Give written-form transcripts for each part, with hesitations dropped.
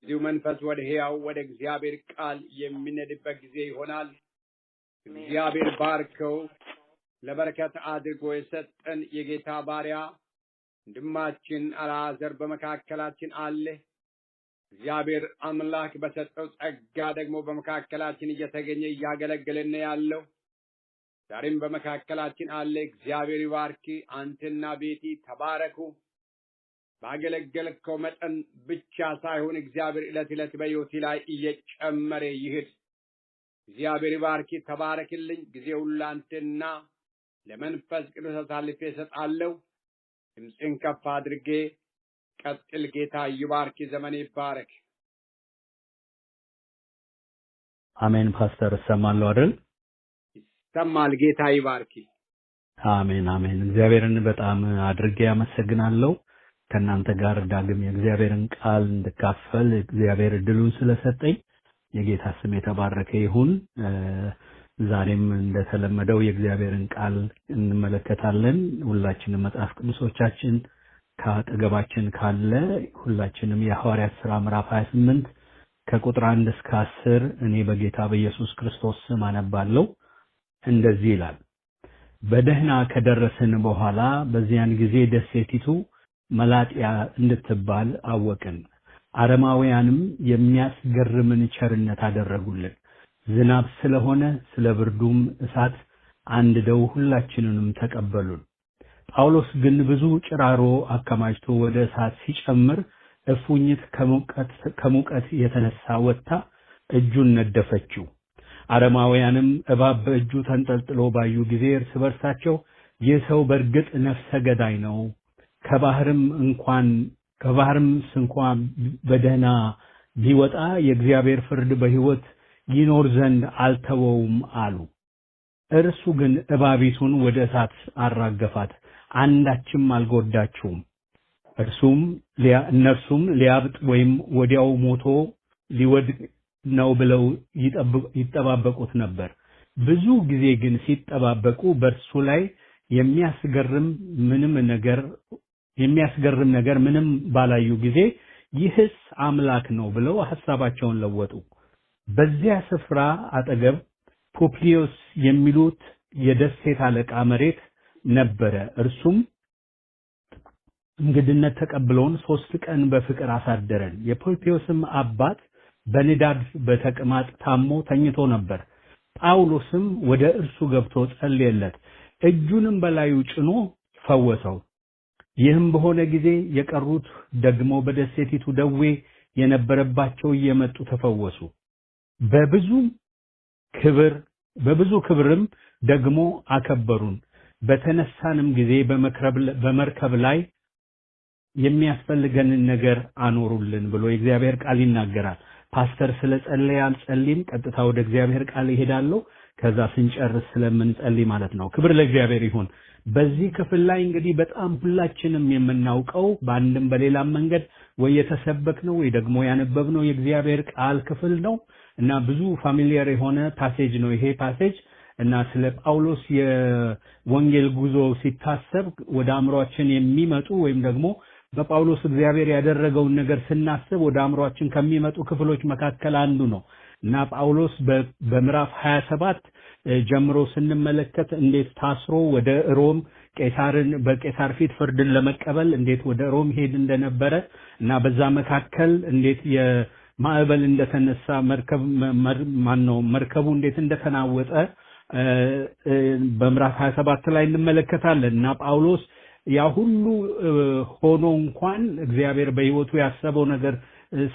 እዚሁ መንፈስ ወደ ሕያው ወደ እግዚአብሔር ቃል የሚነድበት ጊዜ ይሆናል። እግዚአብሔር ባርከው ለበረከት አድርጎ የሰጠን የጌታ ባሪያ ወንድማችን አልዓዛር በመካከላችን አለ። እግዚአብሔር አምላክ በሰጠው ጸጋ ደግሞ በመካከላችን እየተገኘ እያገለገለን ያለው ዛሬም በመካከላችን አለ። እግዚአብሔር ይባርክ። አንተና ቤቲ ተባረኩ። ባገለገልከው መጠን ብቻ ሳይሆን እግዚአብሔር ዕለት ዕለት በሕይወቴ ላይ እየጨመረ ይሄድ። እግዚአብሔር ይባርክ። ተባረክልኝ። ጊዜውን ላንተና ለመንፈስ ቅዱስ አሳልፌ እሰጣለሁ። ድምፅን ከፍ አድርጌ ቀጥል። ጌታ ይባርክ። ዘመን ይባረክ። አሜን። ፓስተር ሰማለው አይደል? ይሰማል። ጌታ ይባርክ። አሜን አሜን። እግዚአብሔርን በጣም አድርጌ አመሰግናለሁ። ከናንተ ጋር ዳግም የእግዚአብሔርን ቃል እንድካፈል እግዚአብሔር እድሉን ስለሰጠኝ የጌታ ስም የተባረከ ይሁን። ዛሬም እንደተለመደው የእግዚአብሔርን ቃል እንመለከታለን። ሁላችንም መጽሐፍ ቅዱሶቻችን ከአጠገባችን ካለ ሁላችንም የሐዋርያት ሥራ ምዕራፍ 28 ከቁጥር 1 እስከ 10 እኔ በጌታ በኢየሱስ ክርስቶስ ስም አነባለሁ። እንደዚህ ይላል። በደህና ከደረስን በኋላ በዚያን ጊዜ ደሴቲቱ መላጥያ እንድትባል አወቅን። አረማውያንም የሚያስገርምን ቸርነት አደረጉልን። ዝናብ ስለሆነ ስለ ብርዱም እሳት አንድደው ሁላችንንም ተቀበሉን። ጳውሎስ ግን ብዙ ጭራሮ አከማችቶ ወደ እሳት ሲጨምር እፉኝት ከሙቀት የተነሳ ወጥታ እጁን ነደፈችው። አረማውያንም እባብ በእጁ ተንጠልጥሎ ባዩ ጊዜ እርስ በርሳቸው ይህ ሰው በእርግጥ ነፍሰ ገዳይ ነው፣ ከባህርም እንኳን በደህና ቢወጣ የእግዚአብሔር ፍርድ በሕይወት ይኖር ዘንድ አልተወውም አሉ። እርሱ ግን እባቢቱን ወደ እሳት አራገፋት፣ አንዳችም አልጎዳችውም። እነርሱም ሊያብጥ ወይም ወዲያው ሞቶ ሊወድቅ ነው ብለው ይጠባበቁት ነበር። ብዙ ጊዜ ግን ሲጠባበቁ በእርሱ ላይ የሚያስገርም ነገር ምንም ባላዩ ጊዜ ይህስ አምላክ ነው ብለው ሐሳባቸውን ለወጡ። በዚያ ስፍራ አጠገብ ፑፕሊዮስ የሚሉት የደሴት አለቃ መሬት ነበረ። እርሱም እንግድነት ተቀብሎን 3 ቀን በፍቅር አሳደረን። የፑፕሊዮስም አባት በንዳድ በተቅማጥ ታሞ ተኝቶ ነበር። ጳውሎስም ወደ እርሱ ገብቶ ጸለየለት፣ እጁንም በላዩ ጭኖ ፈወሰው። ይህም በሆነ ጊዜ የቀሩት ደግሞ በደሴቲቱ ደዌ የነበረባቸው እየመጡ ተፈወሱ። በብዙ ክብርም ደግሞ አከበሩን። በተነሳንም ጊዜ በመርከብ ላይ የሚያስፈልገንን ነገር አኖሩልን ብሎ የእግዚአብሔር ቃል ይናገራል። ፓስተር ስለጸለየ አልጸልይም፣ ቀጥታ ወደ እግዚአብሔር ቃል ይሄዳለሁ። ከዛ ስንጨርስ ስለምንጸልይ ማለት ነው። ክብር ለእግዚአብሔር ይሁን። በዚህ ክፍል ላይ እንግዲህ በጣም ሁላችንም የምናውቀው በአንድም በሌላም መንገድ ወይ የተሰበክነው ወይ ደግሞ ያነበብነው የእግዚአብሔር ቃል ክፍል ነው እና ብዙ ፋሚሊየር የሆነ ፓሴጅ ነው ይሄ ፓሴጅ እና ስለ ጳውሎስ የወንጌል ጉዞ ሲታሰብ ወደ አእምሮአችን የሚመጡ ወይም ደግሞ በጳውሎስ እግዚአብሔር ያደረገውን ነገር ስናስብ ወደ አእምሮአችን ከሚመጡ ክፍሎች መካከል አንዱ ነው እና ጳውሎስ በምዕራፍ 27 ጀምሮ ስንመለከት እንዴት ታስሮ ወደ ሮም በቄሳር ፊት ፍርድን ለመቀበል እንዴት ወደ ሮም ሄድ እንደነበረ እና በዛ መካከል እንዴት የማዕበል እንደተነሳ መርከቡ እንዴት እንደተናወጠ በምዕራፍ 27 ላይ እንመለከታለን እና ጳውሎስ ያ ሁሉ ሆኖ እንኳን እግዚአብሔር በሕይወቱ ያሰበው ነገር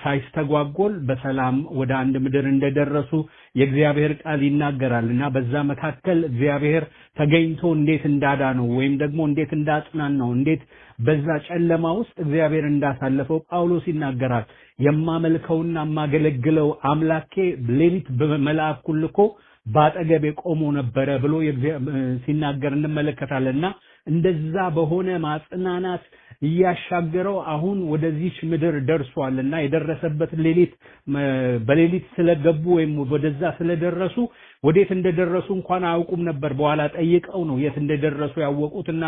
ሳይስተጓጎል በሰላም ወደ አንድ ምድር እንደደረሱ የእግዚአብሔር ቃል ይናገራልና በዛ መካከል እግዚአብሔር ተገኝቶ እንዴት እንዳዳነው ወይም ደግሞ እንዴት እንዳጽናናው እንዴት በዛ ጨለማ ውስጥ እግዚአብሔር እንዳሳለፈው ጳውሎስ ይናገራል። የማመልከውና የማገለግለው አምላኬ ሌሊት በመልአኩ ልኮ ባጠገቤ ቆሞ ነበረ ብሎ ሲናገር እንመለከታለንና እንደዛ በሆነ ማጽናናት እያሻገረው አሁን ወደዚህ ምድር ደርሷልና የደረሰበት በሌሊት ስለገቡ ወይም ወደዛ ስለደረሱ ወዴት እንደደረሱ እንኳን አያውቁም ነበር። በኋላ ጠይቀው ነው የት እንደደረሱ ያወቁትና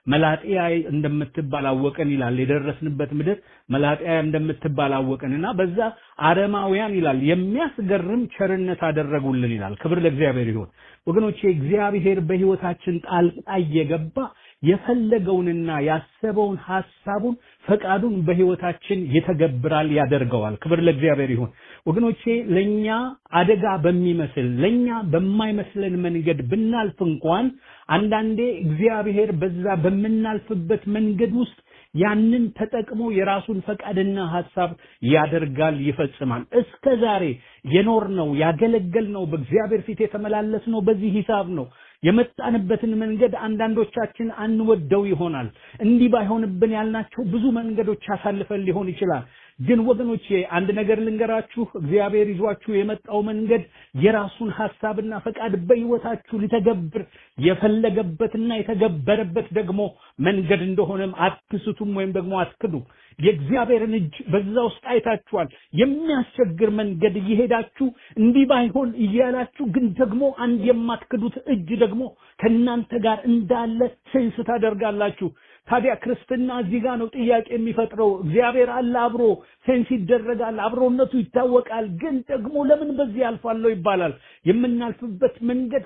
መላጥያ እንደምትባል አወቀን ይላል። የደረስንበት ምድር መላጥያ እንደምትባል አወቀንና በዛ አረማውያን ይላል የሚያስገርም ቸርነት አደረጉልን ይላል። ክብር ለእግዚአብሔር ይሁን። ወገኖቼ እግዚአብሔር በህይወታችን ጣልቃ እየገባ የፈለገውንና ያሰበውን ሐሳቡን ፈቃዱን በህይወታችን ይተገብራል ያደርገዋል። ክብር ለእግዚአብሔር ይሁን። ወገኖቼ ለኛ አደጋ በሚመስል ለኛ በማይመስለን መንገድ ብናልፍ እንኳን አንዳንዴ እግዚአብሔር በዛ በመናልፍበት መንገድ ውስጥ ያንን ተጠቅሞ የራሱን ፈቃድና ሐሳብ ያደርጋል ይፈጽማል። እስከዛሬ የኖርነው ያገለገልነው በእግዚአብሔር ፊት የተመላለስነው በዚህ ሂሳብ ነው። የመጣንበትን መንገድ አንዳንዶቻችን አንወደው ይሆናል። እንዲህ ባይሆንብን ያልናቸው ብዙ መንገዶች አሳልፈን ሊሆን ይችላል። ግን ወገኖቼ አንድ ነገር ልንገራችሁ፣ እግዚአብሔር ይዟችሁ የመጣው መንገድ የራሱን ሐሳብና ፈቃድ በህይወታችሁ ሊተገብር የፈለገበትና የተገበረበት ደግሞ መንገድ እንደሆነም አትስቱም ወይም ደግሞ አትክዱ። የእግዚአብሔርን እጅ በዛ ውስጥ አይታችኋል። የሚያስቸግር መንገድ እየሄዳችሁ እንዲህ ባይሆን እያላችሁ ግን ደግሞ አንድ የማትክዱት እጅ ደግሞ ከእናንተ ጋር እንዳለ ሴንስ ታደርጋላችሁ። ታዲያ ክርስትና እዚህ ጋር ነው ጥያቄ የሚፈጥረው። እግዚአብሔር አለ፣ አብሮ ሴንስ ይደረጋል፣ አብሮነቱ ይታወቃል። ግን ደግሞ ለምን በዚህ ያልፋለሁ ይባላል። የምናልፍበት መንገድ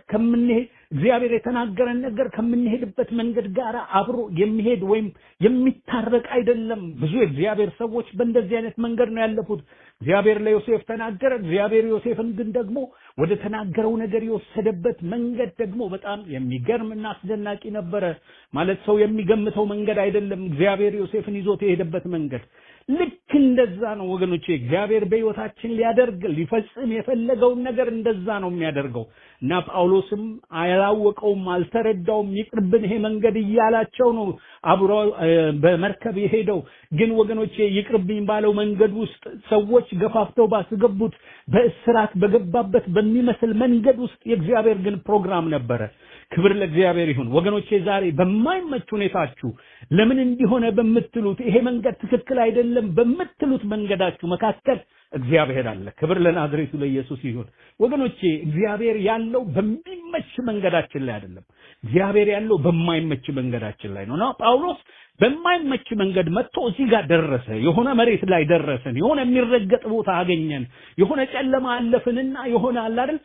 እግዚአብሔር የተናገረን ነገር ከምንሄድበት መንገድ ጋር አብሮ የሚሄድ ወይም የሚታረቅ አይደለም። ብዙ የእግዚአብሔር ሰዎች በእንደዚህ አይነት መንገድ ነው ያለፉት። እግዚአብሔር ለዮሴፍ ተናገረ። እግዚአብሔር ዮሴፍን ግን ደግሞ ወደ ተናገረው ነገር የወሰደበት መንገድ ደግሞ በጣም የሚገርምና አስደናቂ ነበረ። ማለት ሰው የሚገምተው መንገድ አይደለም እግዚአብሔር ዮሴፍን ይዞት የሄደበት መንገድ። ልክ እንደዛ ነው ወገኖቼ። እግዚአብሔር በሕይወታችን ሊፈጽም የፈለገውን ነገር እንደዛ ነው የሚያደርገው። እና ጳውሎስም አያላወቀውም አልተረዳውም፣ ይቅርብን ይሄ መንገድ እያላቸው ነው አብሮ በመርከብ የሄደው። ግን ወገኖቼ ይቅርብኝ ባለው መንገድ ውስጥ ሰዎች ገፋፍተው ባስገቡት በእስራት በገባበት በሚመስል መንገድ ውስጥ የእግዚአብሔር ግን ፕሮግራም ነበረ። ክብር ለእግዚአብሔር ይሁን። ወገኖቼ ዛሬ በማይመች ሁኔታችሁ ለምን እንዲሆነ በምትሉት ይሄ መንገድ ትክክል አይደለም በምትሉት መንገዳችሁ መካከል እግዚአብሔር አለ። ክብር ለናዝሬቱ ለኢየሱስ ይሁን። ወገኖቼ እግዚአብሔር ያለው በሚመች መንገዳችን ላይ አይደለም። እግዚአብሔር ያለው በማይመች መንገዳችን ላይ ነውና ጳውሎስ በማይመች መንገድ መጥቶ እዚህ ጋር ደረሰ። የሆነ መሬት ላይ ደረሰን። የሆነ የሚረገጥ ቦታ አገኘን። የሆነ ጨለማ አለፍንና የሆነ አለ አይደል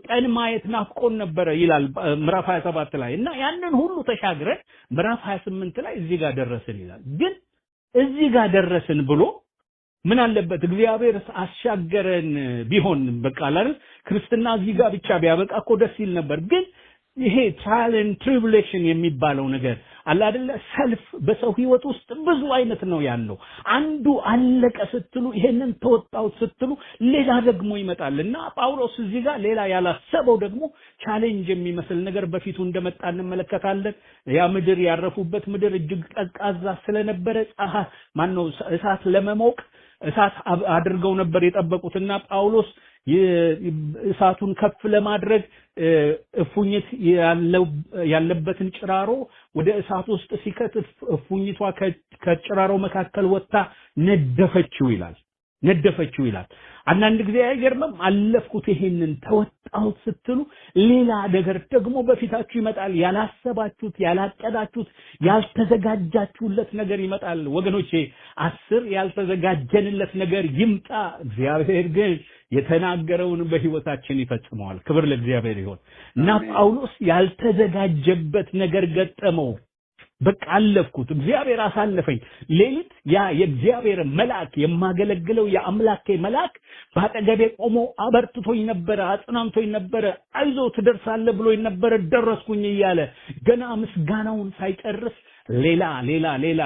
ቀን ማየት ናፍቆን ነበረ ይላል ምዕራፍ 27 ላይ እና ያንን ሁሉ ተሻግረን ምዕራፍ 28 ላይ እዚህ ጋር ደረስን ይላል። ግን እዚህ ጋር ደረስን ብሎ ምን አለበት እግዚአብሔር አሻገረን ቢሆን በቃ አይደል ክርስትና እዚህ ጋር ብቻ ቢያበቃ እኮ ደስ ይል ነበር። ግን ይሄ ትራያል ኤንድ ትሪቡሌሽን የሚባለው ነገር አለ አይደለ ሰልፍ በሰው ህይወት ውስጥ ብዙ አይነት ነው ያለው። አንዱ አለቀ ስትሉ ይሄንን ተወጣው ስትሉ ሌላ ደግሞ ይመጣልና ጳውሎስ እዚህ ጋር ሌላ ያላሰበው ደግሞ ቻሌንጅ የሚመስል ነገር በፊቱ እንደመጣ እንመለከታለን። ያ ምድር ያረፉበት ምድር እጅግ ቀዝቃዛ ስለነበረ እሳት ለመሞቅ እሳት አድርገው ነበር የጠበቁትና ጳውሎስ እሳቱን ከፍ ለማድረግ እፉኝት ያለበትን ጭራሮ ወደ እሳት ውስጥ ሲከትፍ እፉኝቷ ከጭራሮ መካከል ወጣ ነደፈችው ይላል። አንዳንድ ጊዜ አይገርምም? አለፍኩት ይሄንን ተወጣሁት ስትሉ ሌላ ነገር ደግሞ በፊታችሁ ይመጣል። ያላሰባችሁት፣ ያላቀዳችሁት፣ ያልተዘጋጃችሁለት ነገር ይመጣል። ወገኖቼ 10 ያልተዘጋጀንለት ነገር ይምጣ። እግዚአብሔር ግን የተናገረውን በህይወታችን ይፈጽመዋል። ክብር ለእግዚአብሔር ይሁን። እና ጳውሎስ ያልተዘጋጀበት ነገር ገጠመው። በቃ አለፍኩት፣ እግዚአብሔር አሳለፈኝ። ሌሊት ያ የእግዚአብሔር መልአክ የማገለግለው የአምላኬ መልአክ ባጠገቤ ቆሞ አበርትቶኝ ነበር፣ አጽናንቶኝ ነበር፣ አይዞ ትደርሳለህ ብሎኝ ነበር። ደረስኩኝ እያለ ገና ምስጋናውን ሳይጨርስ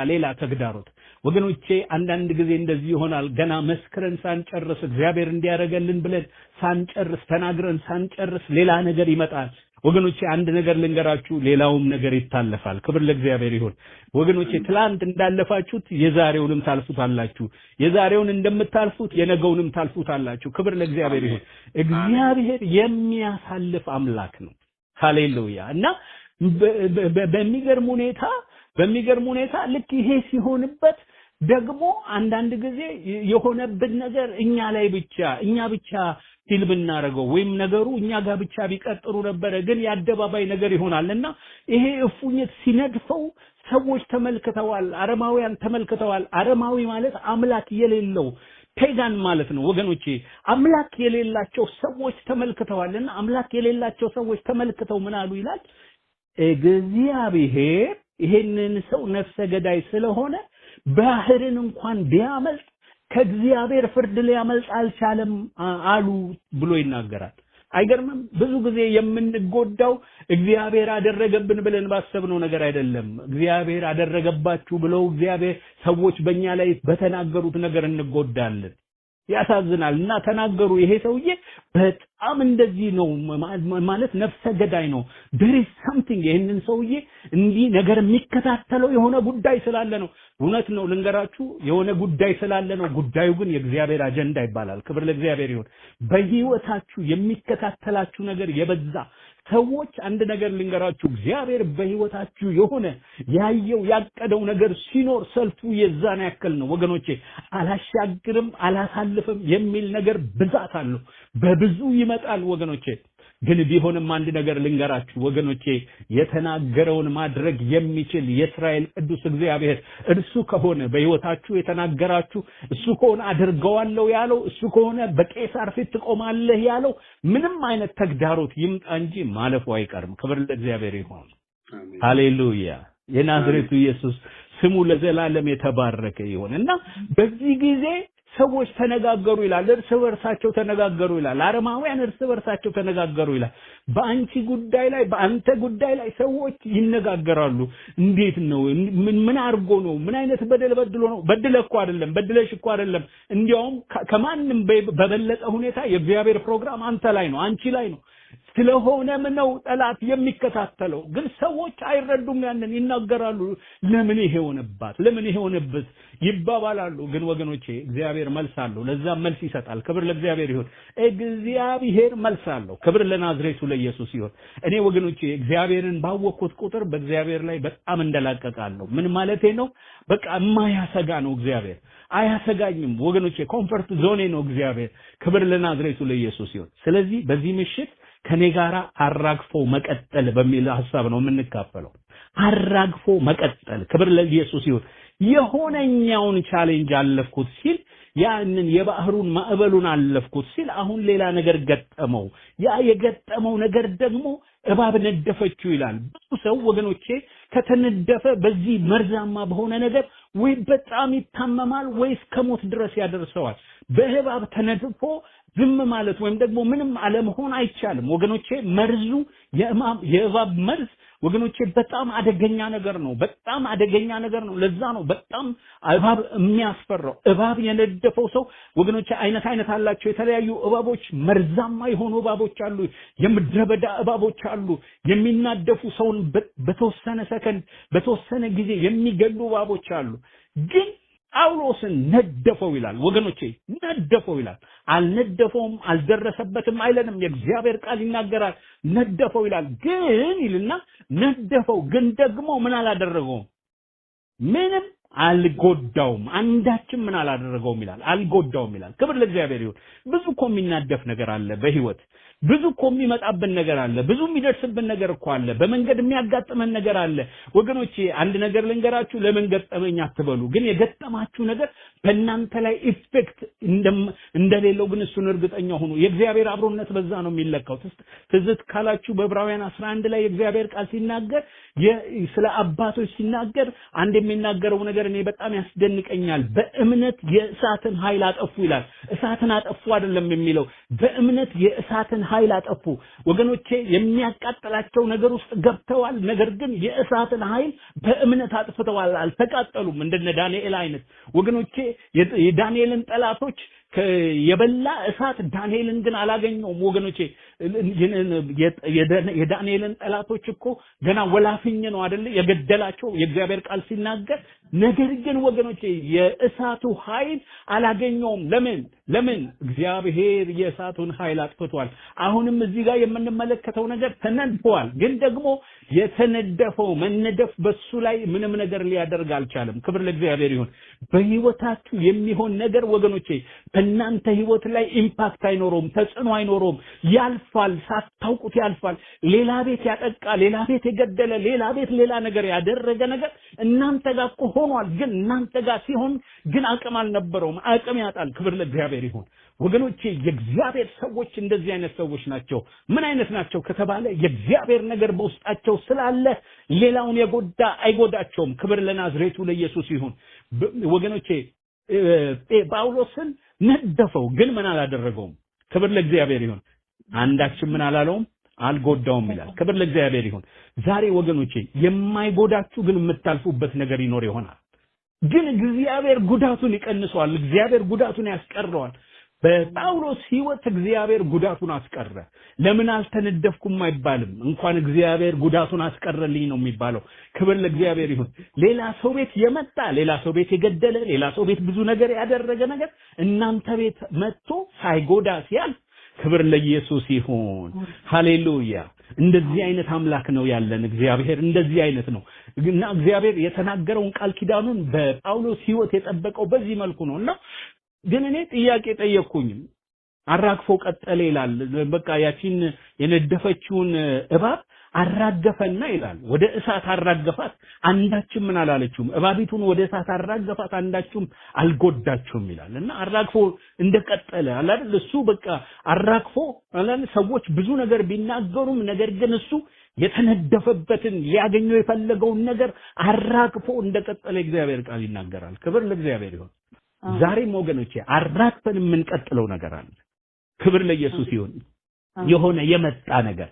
ሌላ ተግዳሮት። ወገኖቼ አንዳንድ ጊዜ እንደዚህ ይሆናል። ገና መስክረን ሳንጨርስ እግዚአብሔር እንዲያረጋልን ብለን ሳንጨርስ ተናግረን ሳንጨርስ ሌላ ነገር ይመጣል። ወገኖቼ አንድ ነገር ልንገራችሁ፣ ሌላውም ነገር ይታለፋል። ክብር ለእግዚአብሔር ይሁን። ወገኖቼ ትላንት እንዳለፋችሁት የዛሬውንም ታልፉታላችሁ። የዛሬውን እንደምታልፉት የነገውንም ታልፉታላችሁ። ክብር ለእግዚአብሔር ይሁን። እግዚአብሔር የሚያሳልፍ አምላክ ነው። ሃሌሉያ። እና በሚገርም ሁኔታ በሚገርም ሁኔታ ልክ ይሄ ሲሆንበት ደግሞ አንዳንድ ጊዜ የሆነብን ነገር እኛ ብቻ ፊልም እናደርገው ወይም ነገሩ እኛ ጋር ብቻ ቢቀጥሩ ነበር ግን ያደባባይ ነገር ይሆናልና ይሄ እፉኝት ሲነድፈው ሰዎች ተመልክተዋል አረማውያን ተመልክተዋል አረማዊ ማለት አምላክ የሌለው ፔጋን ማለት ነው ወገኖቼ አምላክ የሌላቸው ሰዎች ተመልክተዋልና አምላክ የሌላቸው ሰዎች ተመልክተው ምን አሉ ይላል እግዚአብሔር ይሄንን ሰው ነፍሰ ገዳይ ስለሆነ ባህርን እንኳን ቢያመልጥ ከእግዚአብሔር ፍርድ ሊያመልጥ አልቻለም አሉ ብሎ ይናገራል አይገርምም ብዙ ጊዜ የምንጎዳው እግዚአብሔር አደረገብን ብለን ባሰብነው ነገር አይደለም እግዚአብሔር አደረገባችሁ ብለው እግዚአብሔር ሰዎች በእኛ ላይ በተናገሩት ነገር እንጎዳለን ያሳዝናል እና ተናገሩ ይሄ ሰውዬ በጣም እንደዚህ ነው ማለት ነፍሰ ገዳይ ነው there is something ይሄንን ሰውዬ እንዲህ ነገር የሚከታተለው የሆነ ጉዳይ ስላለ ነው እውነት ነው ልንገራችሁ የሆነ ጉዳይ ስላለ ነው ጉዳዩ ግን የእግዚአብሔር አጀንዳ ይባላል ክብር ለእግዚአብሔር ይሁን በህይወታችሁ የሚከታተላችሁ ነገር የበዛ ሰዎች አንድ ነገር ልንገራችሁ እግዚአብሔር በህይወታችሁ የሆነ ያየው ያቀደው ነገር ሲኖር ሰልፉ የዛን ያክል ነው ወገኖቼ አላሻግርም አላሳልፍም የሚል ነገር ብዛት አለው በብዙ ይመጣል ወገኖቼ ግን ቢሆንም አንድ ነገር ልንገራችሁ ወገኖቼ የተናገረውን ማድረግ የሚችል የእስራኤል ቅዱስ እግዚአብሔር እርሱ ከሆነ በህይወታችሁ የተናገራችሁ እሱ ከሆነ አድርገዋለሁ ያለው እሱ ከሆነ በቄሳር ፊት ትቆማለህ ያለው ምንም አይነት ተግዳሮት ይምጣ እንጂ ማለፉ አይቀርም ክብር ለእግዚአብሔር ይሁን ሃሌሉያ የናዝሬቱ ኢየሱስ ስሙ ለዘላለም የተባረከ ይሁንና በዚህ ጊዜ ሰዎች ተነጋገሩ ይላል እርስ በርሳቸው ተነጋገሩ ይላል አረማውያን እርስ በርሳቸው ተነጋገሩ ይላል በአንቺ ጉዳይ ላይ በአንተ ጉዳይ ላይ ሰዎች ይነጋገራሉ እንዴት ነው ምን አርጎ ነው ምን አይነት በደል በድሎ ነው በድለኮ አይደለም በድለሽ እኮ አይደለም እንዲያውም ከማንም በበለጠ ሁኔታ የእግዚአብሔር ፕሮግራም አንተ ላይ ነው አንቺ ላይ ነው ስለሆነም ነው ጠላት የሚከታተለው ግን ሰዎች አይረዱም ያንን ይናገራሉ ለምን ይሄ ሆነበት ይባባላሉ ግን ወገኖቼ እግዚአብሔር መልስ አለው ለዛ መልስ ይሰጣል ክብር ለእግዚአብሔር ይሁን እግዚአብሔር መልስ አለው ክብር ለናዝሬቱ ለኢየሱስ ይሁን እኔ ወገኖቼ እግዚአብሔርን ባወቅኩት ቁጥር በእግዚአብሔር ላይ በጣም እንደላቀቃለሁ ምን ማለቴ ነው በቃ የማያሰጋ ነው እግዚአብሔር አያሰጋኝም ወገኖቼ ኮምፎርት ዞኔ ነው እግዚአብሔር ክብር ለናዝሬቱ ለኢየሱስ ይሁን ስለዚህ በዚህ ምሽት ከኔ ጋራ አራግፎ መቀጠል በሚል ሐሳብ ነው የምንካፈለው አራግፎ መቀጠል ክብር ለኢየሱስ ይሁን የሆነኛውን ቻሌንጅ አለፍኩት ሲል ያንን የባህሩን ማዕበሉን አለፍኩት ሲል አሁን ሌላ ነገር ገጠመው ያ የገጠመው ነገር ደግሞ እባብ ነደፈችው ይላል ብዙ ሰው ወገኖቼ ከተነደፈ በዚህ መርዛማ በሆነ ነገር ወይ በጣም ይታመማል ወይስ ከሞት ድረስ ያደርሰዋል በእባብ ተነድፎ ዝም ማለት ወይም ደግሞ ምንም አለመሆን አይቻልም ወገኖቼ መርዙ የእባብ መርዝ ወገኖቼ በጣም አደገኛ ነገር ነው ለዛ ነው በጣም እባብ የሚያስፈራው እባብ የነደፈው ሰው ወገኖቼ አይነት አላቸው የተለያዩ እባቦች መርዛማ የሆኑ እባቦች አሉ የምድረበዳ እባቦች አሉ የሚናደፉ ሰውን በተወሰነ ሰከንድ በተወሰነ ጊዜ የሚገሉ እባቦች አሉ ግን ጳውሎስን ነደፈው ይላል ወገኖቼ ነደፈው ይላል አልነደፈውም አልደረሰበትም አይለንም የእግዚአብሔር ቃል ይናገራል ነደፈው ይላል ግን ይልና ነደፈው ግን ደግሞ ምን አላደረገውም ምንም አልጎዳውም አንዳችም ምን አላደረገውም ይላል አልጎዳውም ይላል ክብር ለእግዚአብሔር ይሁን ብዙ እኮ የሚናደፍ ነገር አለ በህይወት ብዙ እኮ የሚመጣብን ነገር አለ ብዙ የሚደርስብን ነገር እኮ አለ በመንገድ የሚያጋጥመን ነገር አለ ወገኖቼ አንድ ነገር ልንገራችሁ ለምን ገጠመኝ አትበሉ ግን የገጠማችሁ ነገር በእናንተ ላይ ኢፌክት እንደሌለው ግን እሱን እርግጠኛ ሁኑ የእግዚአብሔር አብሮነት በዛ ነው የሚለካው ትዝት ካላችሁ በዕብራውያን 11 ላይ የእግዚአብሔር ቃል ሲናገር ስለ አባቶች ሲናገር አንድ የሚናገረው ነገር እኔ በጣም ያስደንቀኛል በእምነት የእሳትን ኃይል አጠፉ ይላል እሳትን አጠፉ አይደለም የሚለው በእምነት የእሳትን ኃይል አጠፉ ወገኖቼ የሚያቃጥላቸው ነገር ውስጥ ገብተዋል ነገር ግን የእሳትን ኃይል በእምነት አጥፍተዋል አልተቃጠሉም እንደነ ዳንኤል አይነት ወገኖቼ የዳንኤልን ጠላቶች የበላ እሳት ዳንኤልን ግን አላገኘውም ወገኖቼ የዳንኤልን ጠላቶች እኮ ገና ወላፍኝ ነው አይደል የገደላቸው የእግዚአብሔር ቃል ሲናገር ነገር ግን ወገኖቼ የእሳቱ ኃይል አላገኘውም ለምን እግዚአብሔር የእሳቱን ኃይል አጥፍቷል አሁንም እዚህ ጋር የምንመለከተው ነገር ተነድፏል ግን ደግሞ የተነደፈው መነደፍ በሱ ላይ ምንም ነገር ሊያደርግ አልቻለም ክብር ለእግዚአብሔር ይሁን በህይወታችሁ የሚሆን ነገር ወገኖቼ በእናንተ ህይወት ላይ ኢምፓክት አይኖርም ተጽዕኖ አይኖርም ያልፋል ሳታውቁት ያልፋል ሌላ ቤት ያጠቃ ሌላ ቤት የገደለ ሌላ ቤት ሌላ ነገር ያደረገ ነገር እናንተ ጋር ሆኗል ግን እናንተ ጋር ሲሆን ግን አቅም አልነበረውም አቅም ያጣል ክብር ለእግዚአብሔር ይሁን ወገኖቼ የእግዚአብሔር ሰዎች እንደዚህ አይነት ሰዎች ናቸው ምን አይነት ናቸው ከተባለ የእግዚአብሔር ነገር በውስጣቸው ስላለ ሌላውን የጎዳ አይጎዳቸውም ክብር ለናዝሬቱ ለኢየሱስ ይሁን ወገኖቼ ጳውሎስን ነደፈው ግን ምን አላደረገውም ክብር ለእግዚአብሔር ይሁን አንዳችም ምን አላለውም አልጎዳውም ይላል ክብር ለእግዚአብሔር ይሁን ዛሬ ወገኖቼ የማይጎዳችሁ ግን የምታልፉበት ነገር ይኖር ይሆናል ግን እግዚአብሔር ጉዳቱን ይቀንሰዋል እግዚአብሔር ጉዳቱን ያስቀረዋል በጳውሎስ ህይወት እግዚአብሔር ጉዳቱን አስቀረ ለምን አልተነደፍኩም አይባልም እንኳን እግዚአብሔር ጉዳቱን አስቀረልኝ ነው የሚባለው ክብር ለእግዚአብሔር ይሁን ሌላ ሰው ቤት የመጣ ሌላ ሰው ቤት የገደለ ሌላ ሰው ቤት ብዙ ነገር ያደረገ ነገር እናንተ ቤት መጥቶ ሳይጎዳ ሲያል ክብር ለኢየሱስ ይሁን ሃሌሉያ እንደዚህ አይነት አምላክ ነው ያለን እግዚአብሔር እንደዚህ አይነት ነው እና እግዚአብሔር የተናገረውን ቃል ኪዳኑን በጳውሎስ ህይወት የጠበቀው በዚህ መልኩ ነውና ግን እኔ ጥያቄ ጠየቅኩኝ አራግፎ ቀጠለ ይላል በቃ ያቺን የነደፈችውን እባብ አራገፈና ይላል ወደ እሳት አራገፋት አንዳችም ምን አላለችውም እባቢቱን ወደ እሳት አራገፋት አንዳችም አልጎዳችውም ይላልና አራግፎ እንደቀጠለ አይደል እሱ በቃ አራግፎ አላን ሰዎች ብዙ ነገር ቢናገሩም ነገር ግን እሱ የተነደፈበትን ሊያገኘው የፈለገውን ነገር አራግፎ እንደቀጠለ እግዚአብሔር ቃል ይናገራል ክብር ለእግዚአብሔር ይሁን ዛሬም ወገኖቼ አራግፈን የምንቀጥለው ነገር አለ ክብር ለኢየሱስ ይሁን የሆነ የመጣ ነገር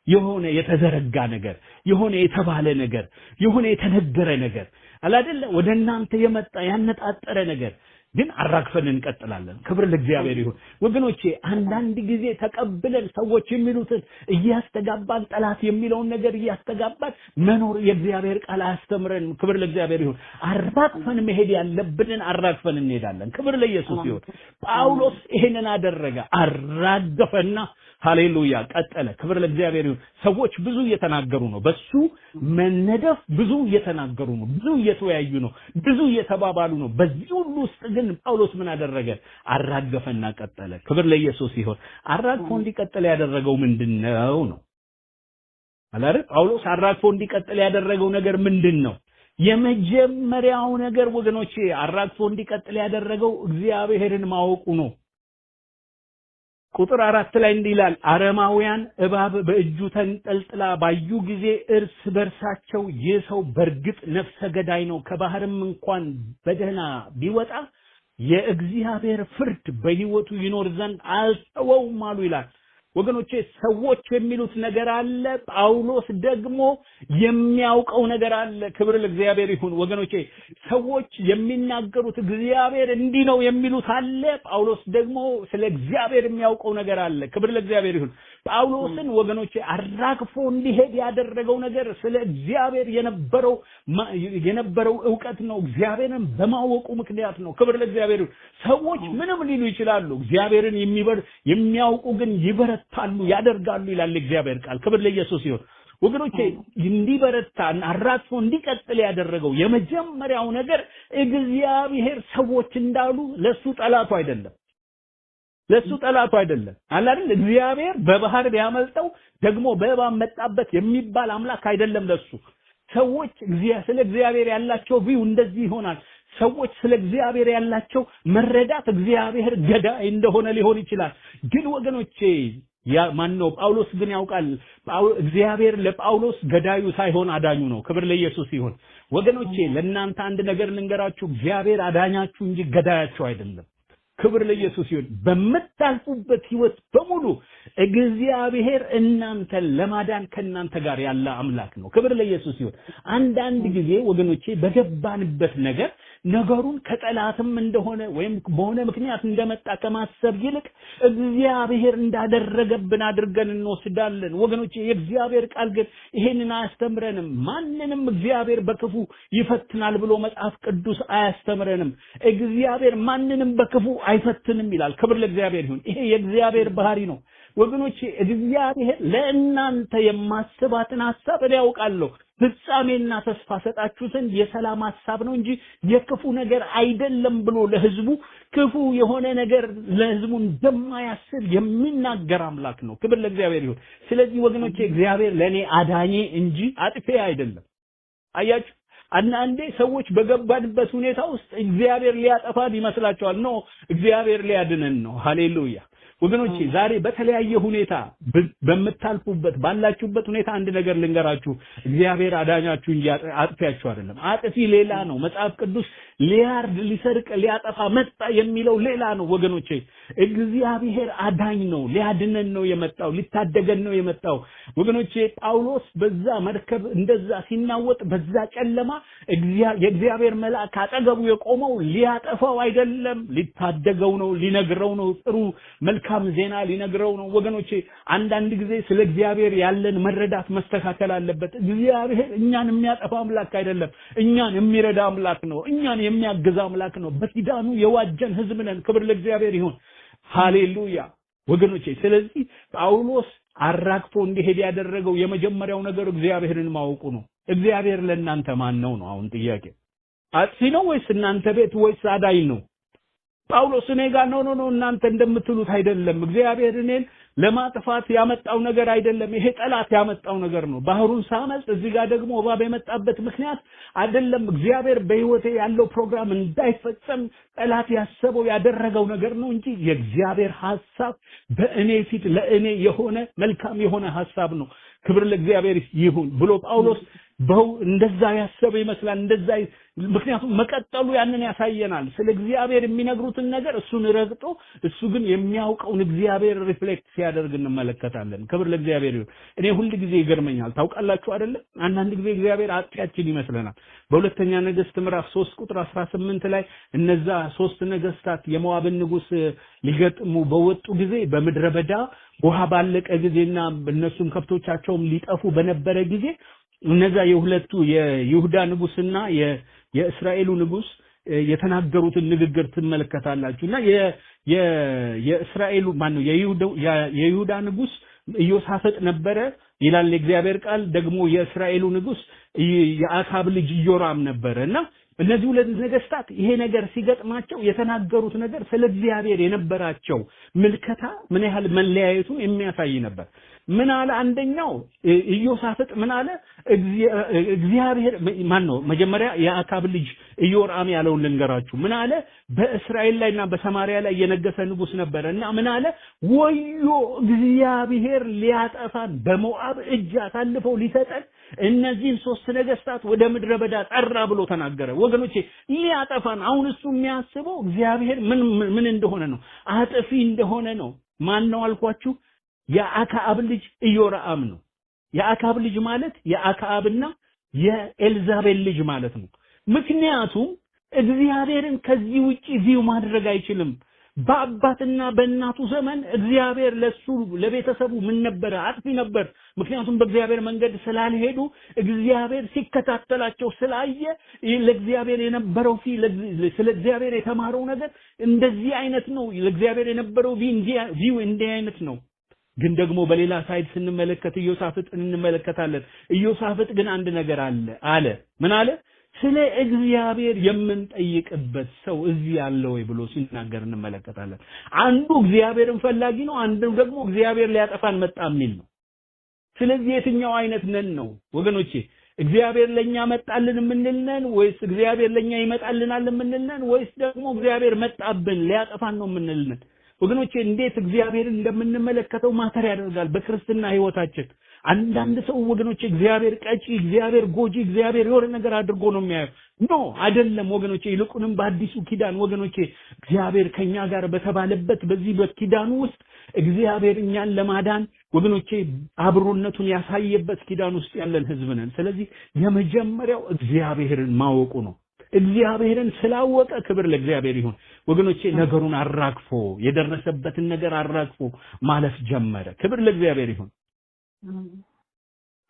የሆነ የተዘረጋ ነገር የሆነ የተባለ ነገር የሆነ የተነገረ ነገር አላደለ ወደ እናንተ የመጣ ያነጣጠረ ነገር ግን አራግፈን እንቀጥላለን ክብር ለእግዚአብሔር ይሁን ወገኖቼ አንዳንድ ጊዜ ተቀብለን ሰዎች የሚሉትን እያስተጋባን ጠላት የሚለውን ነገር እያስተጋባን መኖር የእግዚአብሔር ቃል አስተምረን ክብር ለእግዚአብሔር ይሁን አራግፈን መሄድ ያለብንን አራግፈን እንሄዳለን ክብር ለኢየሱስ ይሁን ጳውሎስ ይሄንን አደረገ አራገፈና ሃሌሉያ ቀጠለ ክብር ለእግዚአብሔር ይሁን ሰዎች ብዙ እየተናገሩ ነው በሱ መነደፍ ብዙ እየተናገሩ ነው ብዙ እየተወያዩ ነው ብዙ እየተባባሉ ነው በዚህ ሁሉ ውስጥ ግን ጳውሎስ ምን አደረገ አራገፈና ቀጠለ ክብር ለኢየሱስ ይሁን አራግፎ እንዲቀጥል ያደረገው ምንድነው ነው አላረ ጳውሎስ አራግፎ እንዲቀጥል ያደረገው ነገር ምንድነው የመጀመሪያው ነገር ወገኖቼ አራግፎ እንዲቀጥል ያደረገው እግዚአብሔርን ማወቁ ነው ቁጥር 4 ላይ እንዲህ ይላል አረማውያን እባብ በእጁ ተንጠልጥላ ባዩ ጊዜ እርስ በርሳቸው የሰው በርግጥ ነፍሰ ገዳይ ነው ከባህርም እንኳን በደህና ቢወጣ የእግዚአብሔር ፍርድ በህይወቱ ይኖር ዘንድ አልተወውም አሉ ይላል ወገኖቼ ሰዎች የሚሉት ነገር አለ ጳውሎስ ደግሞ የሚያውቀው ነገር አለ ክብር ለእግዚአብሔር ይሁን ወገኖቼ ሰዎች የሚናገሩት እግዚአብሔር እንዲህ ነው የሚሉት አለ ጳውሎስ ደግሞ ስለ እግዚአብሔር የሚያውቀው ነገር አለ ክብር ለእግዚአብሔር ይሁን ጳውሎስን ወገኖቼ አራግፎ እንዲሄድ ያደረገው ነገር ስለ እግዚአብሔር የነበረው ዕውቀት ነው እግዚአብሔርን በማወቁ ምክንያት ነው ክብር ለእግዚአብሔር ይሁን ሰዎች ምንም ሊሉ ይችላሉ እግዚአብሔርን የሚያውቁ ግን ይበረታሉ ያደርጋሉ ይላል እግዚአብሔር ቃል ክብር ለኢየሱስ ይሁን ወገኖቼ እንዲበረታ አራግፎ እንዲቀጥል ያደረገው የመጀመሪያው ነገር እግዚአብሔር ሰዎች እንዳሉ ለሱ ጠላቱ አይደለም አላልን እግዚአብሔር በባህር ቢያመልጠው ደግሞ በእባብ መጣበት የሚባል አምላክ አይደለም ለሱ ሰዎች ስለ እግዚአብሔር ያላቸው ቪው እንደዚህ ይሆናል ሰዎች ስለ እግዚአብሔር ያላቸው መረዳት እግዚአብሔር ገዳይ እንደሆነ ሊሆን ይችላል ግን ወገኖቼ ማነው ጳውሎስ ግን ያውቃል እግዚአብሔር ለጳውሎስ ገዳዩ ሳይሆን አዳኙ ነው ክብር ለኢየሱስ ይሁን ወገኖቼ ለእናንተ አንድ ነገር ልንገራችሁ እግዚአብሔር አዳኛችሁ እንጂ ገዳያችሁ አይደለም ክብር ለኢየሱስ ይሁን በመታልፉበት ህይወት በሙሉ እግዚአብሔር እናንተን ለማዳን ከናንተ ጋር ያለ አምላክ ነው ክብር ለኢየሱስ ይሁን አንዳንድ ጊዜ ወገኖቼ በገባንበት ነገር ነገሩን ከጠላትም እንደሆነ ወይም በሆነ ምክንያት እንደመጣ ከማሰብ ይልቅ እግዚአብሔር እንዳደረገብን አድርገን እንወስዳለን። ወገኖቼ የእግዚአብሔር ቃል ግን ይሄንን አያስተምረንም። ማንንም እግዚአብሔር በክፉ ይፈትናል ብሎ መጽሐፍ ቅዱስ አያስተምረንም። እግዚአብሔር ማንንም በክፉ አይፈትንም ይላል። ክብር ለእግዚአብሔር ይሁን። ይሄ የእግዚአብሔር ባህሪ ነው። ወገኖቼ እግዚአብሔር ለእናንተ የማስባትን ሐሳብ እኔ ያውቃለሁ፣ ፍጻሜና ተስፋ ሰጣችሁ ዘንድ የሰላም ሐሳብ ነው እንጂ የክፉ ነገር አይደለም ብሎ ለሕዝቡ ክፉ የሆነ ነገር ለሕዝቡ እንደማያስብ የሚናገር አምላክ ነው። ክብር ለእግዚአብሔር ይሁን። ስለዚህ ወገኖቼ እግዚአብሔር ለኔ አዳኜ እንጂ አጥፌ አይደለም። አያችሁ፣ አንዳንዴ ሰዎች በገባንበት ሁኔታ ውስጥ እግዚአብሔር ሊያጠፋን ይመስላቸዋል። ኖ፣ እግዚአብሔር ሊያድነን ነው። ሃሌሉያ። ወገኖቼ ዛሬ በተለያየ ሁኔታ በመታልፉበት ባላችሁበት ሁኔታ አንድ ነገር ልንገራችሁ፣ እግዚአብሔር አዳኛችሁ እንጂ አጥፊያችሁ አይደለም። አጥፊ ሌላ ነው። መጽሐፍ ቅዱስ ሊያርድ፣ ሊሰርቅ፣ ሊያጠፋ መጣ የሚለው ሌላ ነው። ወገኖቼ እግዚአብሔር አዳኝ ነው። ሊያድነን ነው የመጣው፣ ሊታደገን ነው የመጣው። ወገኖቼ ጳውሎስ በዛ መርከብ እንደዛ ሲናወጥ በዛ ጨለማ የእግዚአብሔር መልአክ አጠገቡ የቆመው ሊያጠፋው አይደለም፣ ሊታደገው ነው፣ ሊነግረው ነው፣ ጥሩ መልካም ዜና ሊነግረው ነው። ወገኖቼ አንዳንድ ጊዜ ስለ እግዚአብሔር ያለን መረዳት መስተካከል አለበት። እግዚአብሔር እኛን የሚያጠፋ አምላክ አይደለም፣ እኛን የሚረዳ አምላክ ነው፣ እኛን የሚያግዝ አምላክ ነው። በኪዳኑ የዋጀን ሕዝብ ነን። ክብር ለእግዚአብሔር ይሁን። ሃሌሉያ ወገኖቼ። ስለዚህ ጳውሎስ አራግፎ እንዲሄድ ያደረገው የመጀመሪያው ነገር እግዚአብሔርን ማወቁ ነው። እግዚአብሔር ለእናንተ ማን ነው ነው አሁን ጥያቄ? አጥፊ ነው ወይስ እናንተ ቤት ወይስ አዳኝ ነው? ጳውሎስ እኔ ጋር ነው እናንተ እንደምትሉት አይደለም። እግዚአብሔር እኔን ለማጥፋት ያመጣው ነገር አይደለም። ይሄ ጠላት ያመጣው ነገር ነው። ባህሩን ሳመጽ እዚህ ጋር ደግሞ እባብ የመጣበት ምክንያት አይደለም። እግዚአብሔር በህይወቴ ያለው ፕሮግራም እንዳይፈጸም ጠላት ያሰበው ያደረገው ነገር ነው እንጂ የእግዚአብሔር ሐሳብ በእኔ ፊት ለእኔ የሆነ መልካም የሆነ ሐሳብ ነው። ክብር ለእግዚአብሔር ይሁን ብሎ ጳውሎስ እንደዛ ያሰበ ይመስላል። እንደዛ ምክንያቱም መቀጠሉ ያንን ያሳየናል። ስለ እግዚአብሔር የሚነግሩትን ነገር እሱን ረግጦ እሱ ግን የሚያውቀውን እግዚአብሔር ሪፍሌክት ሲያደርግ እንመለከታለን። ክብር ለእግዚአብሔር ይሁን። እኔ ሁሉ ጊዜ ይገርመኛል። ታውቃላችሁ አይደለ? አንዳንድ ጊዜ እግዚአብሔር አጥቂያችን ይመስለናል። በሁለተኛ ነገሥት ምዕራፍ 3 ቁጥር 18 ላይ እነዛ 3 ነገሥታት የሞዓብን ንጉስ ሊገጥሙ በወጡ ጊዜ በምድረ በዳ ውሃ ባለቀ ጊዜና እነሱም ከብቶቻቸውም ሊጠፉ በነበረ ጊዜ እነዛ የሁለቱ የይሁዳ ንጉስና የእስራኤሉ ንጉስ የተናገሩትን ንግግር ትመለከታላችሁና የእስራኤሉ ማነው የይሁዳ ንጉስ ኢዮሳፍጥ ነበረ ይላል የእግዚአብሔር ቃል። ደግሞ የእስራኤሉ ንጉስ የአካብ ልጅ ኢዮራም ነበረና እነዚህ ሁለት ነገስታት ይሄ ነገር ሲገጥማቸው የተናገሩት ነገር ስለ እግዚአብሔር የነበራቸው ምልከታ ምን ያህል መለያየቱን የሚያሳይ ነበር። ምን አለ? አንደኛው ኢዮሳፍጥ ምን አለ? እግዚአብሔር ማነው መጀመሪያ የአካብ ልጅ ኢዮራም ያለውን ልንገራችሁ። ምን አለ? በእስራኤል ላይና በሰማሪያ ላይ የነገሰ ንጉስ ነበረና ምን አለ? ወዮ እግዚአብሔር ሊያጠፋን በሞዓብ እጅ አሳልፈው ሊሰጠን እነዚህን 3 ነገስታት ወደ ምድረ በዳ ጠራ ብሎ ተናገረ። ወገኖቼ ሊያጠፋን አሁን እሱ የሚያስበው እግዚአብሔር ምን እንደሆነ ነው፣ አጥፊ እንደሆነ ነው። ማን ነው አልኳችሁ? የአካብ ልጅ ኢዮራም ነው። የአካብ ልጅ ማለት የአካብና የኤልዛቤል ልጅ ማለት ነው። ምክንያቱም እግዚአብሔርን ከዚህ ውጪ ቪው ማድረግ አይችልም። በአባትና በእናቱ ዘመን እግዚአብሔር ለቤተሰቡ ምን ነበር? አጥፊ ነበር። ምክንያቱም በእግዚአብሔር መንገድ ስላልሄዱ እግዚአብሔር ሲከታተላቸው ስላየ ለእግዚአብሔር የነበረው ስለ እግዚአብሔር የተማረው ነገር እንደዚህ አይነት ነው። ለእግዚአብሔር የነበረው ቪው እንዲህ አይነት ነው። ግን ደግሞ በሌላ ሳይድ ስንመለከት ኢዮሳፍጥን እንመለከታለን። ኢዮሳፍጥ ግን አንድ ነገር አለ። ምን አለ? ስለ እግዚአብሔር የምንጠይቅበት ሰው እዚህ ያለ ወይ ብሎ ሲናገር እንመለከታለን። አንዱ እግዚአብሔርን ፈላጊ ነው፣ አንዱ ደግሞ እግዚአብሔር ሊያጠፋን መጣ የሚል ነው። ስለዚህ የትኛው አይነት ነን ነው ወገኖቼ? እግዚአብሔር ለኛ መጣልን የምንል ነን ወይስ እግዚአብሔር ለኛ ይመጣልናል የምንል ነን ወይስ ደግሞ እግዚአብሔር መጣብን ሊያጠፋን ነው የምንል ነን? ወገኖቼ እንዴት እግዚአብሔርን እንደምንመለከተው ማተር ያደርጋል በክርስትና ህይወታችን። አንዳንድ ሰው ወገኖቼ እግዚአብሔር ቀጪ፣ እግዚአብሔር ጎጂ፣ እግዚአብሔር የሆነ ነገር አድርጎ ነው የሚያየው። ኖ አይደለም ወገኖቼ። ይልቁንም በአዲሱ ኪዳን ወገኖቼ እግዚአብሔር ከኛ ጋር በተባለበት በዚህ በኪዳኑ ውስጥ እግዚአብሔር እኛን ለማዳን ወገኖቼ አብሮነቱን ያሳየበት ኪዳን ውስጥ ያለን ህዝብ ነን። ስለዚህ የመጀመሪያው እግዚአብሔርን ማወቁ ነው። እግዚአብሔርን ስላወቀ ክብር ለእግዚአብሔር ይሁን። ወገኖቼ ነገሩን አራግፎ የደረሰበትን ነገር አራግፎ ማለፍ ጀመረ። ክብር ለእግዚአብሔር ይሁን።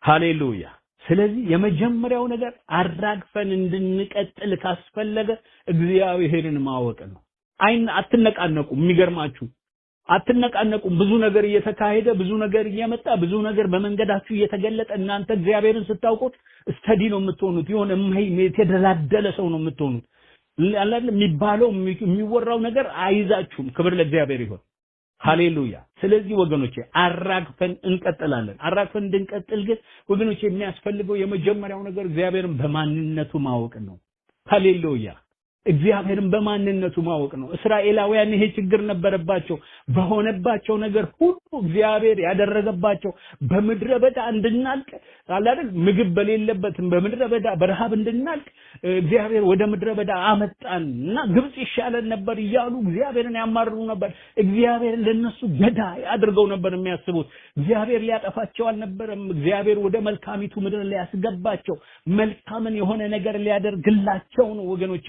ሃሌሉያ። ስለዚህ የመጀመሪያው ነገር አራግፈን እንድንቀጥል ካስፈለገ እግዚአብሔርን ማወቅ ነው። አትነቃነቁም። የሚገርማችሁ አትነቃነቁም። ብዙ ነገር እየተካሄደ ብዙ ነገር እየመጣ ብዙ ነገር በመንገዳችሁ እየተገለጠ እናንተ እግዚአብሔርን ስታውቁት ስተዲ ነው የምትሆኑት። ይሆን የተደላደለ ሰው ነው የምትሆኑት። አላለም የሚባለው የሚወራው ነገር አይዛችሁም። ክብር ለእግዚአብሔር ይሁን። ሃሌሉያ። ስለዚህ ወገኖቼ አራግፈን እንቀጥላለን። አራግፈን እንድንቀጥል ግን ወገኖቼ የሚያስፈልገው የመጀመሪያው ነገር እግዚአብሔርን በማንነቱ ማወቅ ነው። ሃሌሉያ። እግዚአብሔርን በማንነቱ ማወቅ ነው። እስራኤላውያን ይሄ ችግር ነበረባቸው። በሆነባቸው ነገር ሁሉ እግዚአብሔር ያደረገባቸው በምድረ በዳ እንድናልቅ አይደል ምግብ በሌለበት በምድረ በዳ በረሃብ እንድናልቅ እግዚአብሔር ወደ ምድረ በዳ አመጣንና ግብጽ ይሻለን ነበር እያሉ እግዚአብሔርን ያማርሩ ነበር። እግዚአብሔር ለነሱ ገዳይ አድርገው ነበር የሚያስቡት። እግዚአብሔር ሊያጠፋቸው አልነበረም። እግዚአብሔር ወደ መልካሚቱ ምድር ሊያስገባቸው መልካምን የሆነ ነገር ሊያደርግላቸው ነው ወገኖቼ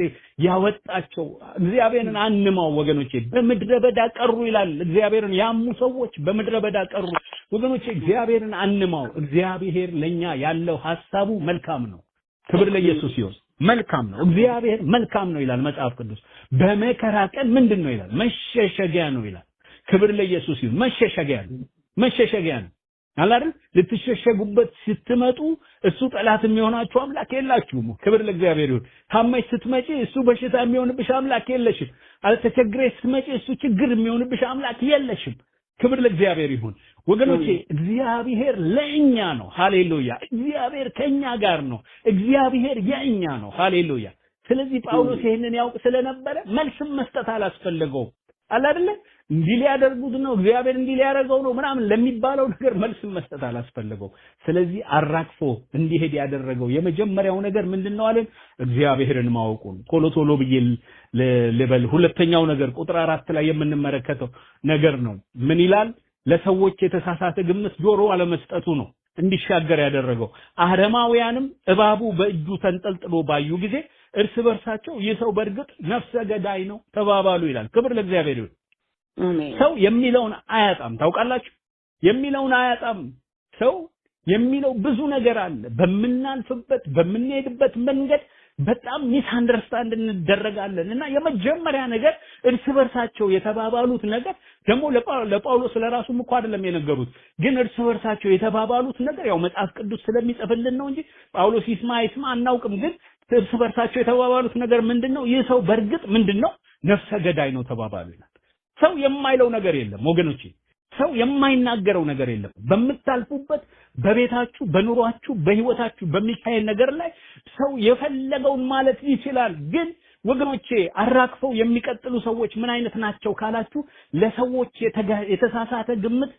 ያወጣቸው። እግዚአብሔርን አንማው ወገኖቼ። በምድረ በዳ ቀሩ ይላል። እግዚአብሔርን ያሙ ሰዎች በምድረ በዳ ቀሩ ወገኖቼ። እግዚአብሔርን አንማው። እግዚአብሔር ለኛ ያለው ሐሳቡ መልካም ነው። ክብር ለኢየሱስ ይሁን። መልካም ነው። እግዚአብሔር መልካም ነው ይላል መጽሐፍ ቅዱስ። በመከራ ቀን ምንድነው ይላል? መሸሸጊያ ነው ይላል። ክብር ለኢየሱስ ይሁን። መሸሸጊያ ነው። መሸሸጊያ ነው አይደል? ልትሸሸጉበት ስትመጡ እሱ ጠላት የሚሆናችሁ አምላክ የላችሁም። ክብር ለእግዚአብሔር ይሁን። ታመሽ ስትመጪ እሱ በሽታ የሚሆንብሽ አምላክ የለሽም። አልተቸግረሽ ስትመጪ እሱ ችግር የሚሆንብሽ አምላክ የለሽም። ክብር ለእግዚአብሔር ይሁን ወገኖቼ። እግዚአብሔር ለእኛ ነው። ሃሌሉያ። እግዚአብሔር ከኛ ጋር ነው። እግዚአብሔር የእኛ ነው። ሃሌሉያ። ስለዚህ ጳውሎስ ይሄንን ያውቅ ስለነበረ መልስም መስጠት አላስፈለገውም። አይደለ? እንዲህ ሊያደርጉት ነው እግዚአብሔር እንዲህ ሊያደርገው ነው ምናምን ለሚባለው ነገር መልስም መስጠት አላስፈለገው። ስለዚህ አራግፎ እንዲሄድ ያደረገው የመጀመሪያው ነገር ምንድነው አለን? እግዚአብሔርን ማወቁ ነው። ቶሎ ብዬ ልበል። ሁለተኛው ነገር ቁጥር 4 ላይ የምንመለከተው ነገር ነው። ምን ይላል? ለሰዎች የተሳሳተ ግምት ጆሮ አለመስጠቱ ነው እንዲሻገር ያደረገው። አረማውያንም እባቡ በእጁ ተንጠልጥሎ ባዩ ጊዜ እርስ በርሳቸው ይህ ሰው በእርግጥ ነፍሰ ገዳይ ነው ተባባሉ ይላል። ክብር ለእግዚአብሔር ይሁን። ሰው የሚለውን አያጣም። ታውቃላችሁ? የሚለውን አያጣም። ሰው የሚለው ብዙ ነገር አለ። በመናልፍበት በመንሄድበት መንገድ በጣም ሚስ አንደርስታንድ እንደረጋለን እና የመጀመሪያ ነገር እርስ በርሳቸው የተባባሉት ነገር ደግሞ ለጳውሎስ ለራሱም እኮ አይደለም የነገሩት፣ ግን እርስ በርሳቸው የተባባሉት ነገር ያው መጽሐፍ ቅዱስ ስለሚጽፍልን ነው እንጂ ጳውሎስ ይስማ አናውቅም። ግን እርስ በርሳቸው የተባባሉት ነገር ምንድነው? ይህ ሰው በእርግጥ ምንድነው? ነፍሰ ገዳይ ነው ተባባሉ ይላል። ሰው የማይለው ነገር የለም ወገኖቼ። ሰው የማይናገረው ነገር የለም። በምታልፉበት በቤታችሁ በኑሯችሁ በህይወታችሁ በሚካሄድ ነገር ላይ ሰው የፈለገውን ማለት ይችላል። ግን ወገኖቼ አራክፈው የሚቀጥሉ ሰዎች ምን አይነት ናቸው ካላችሁ ለሰዎች የተሳሳተ ግምት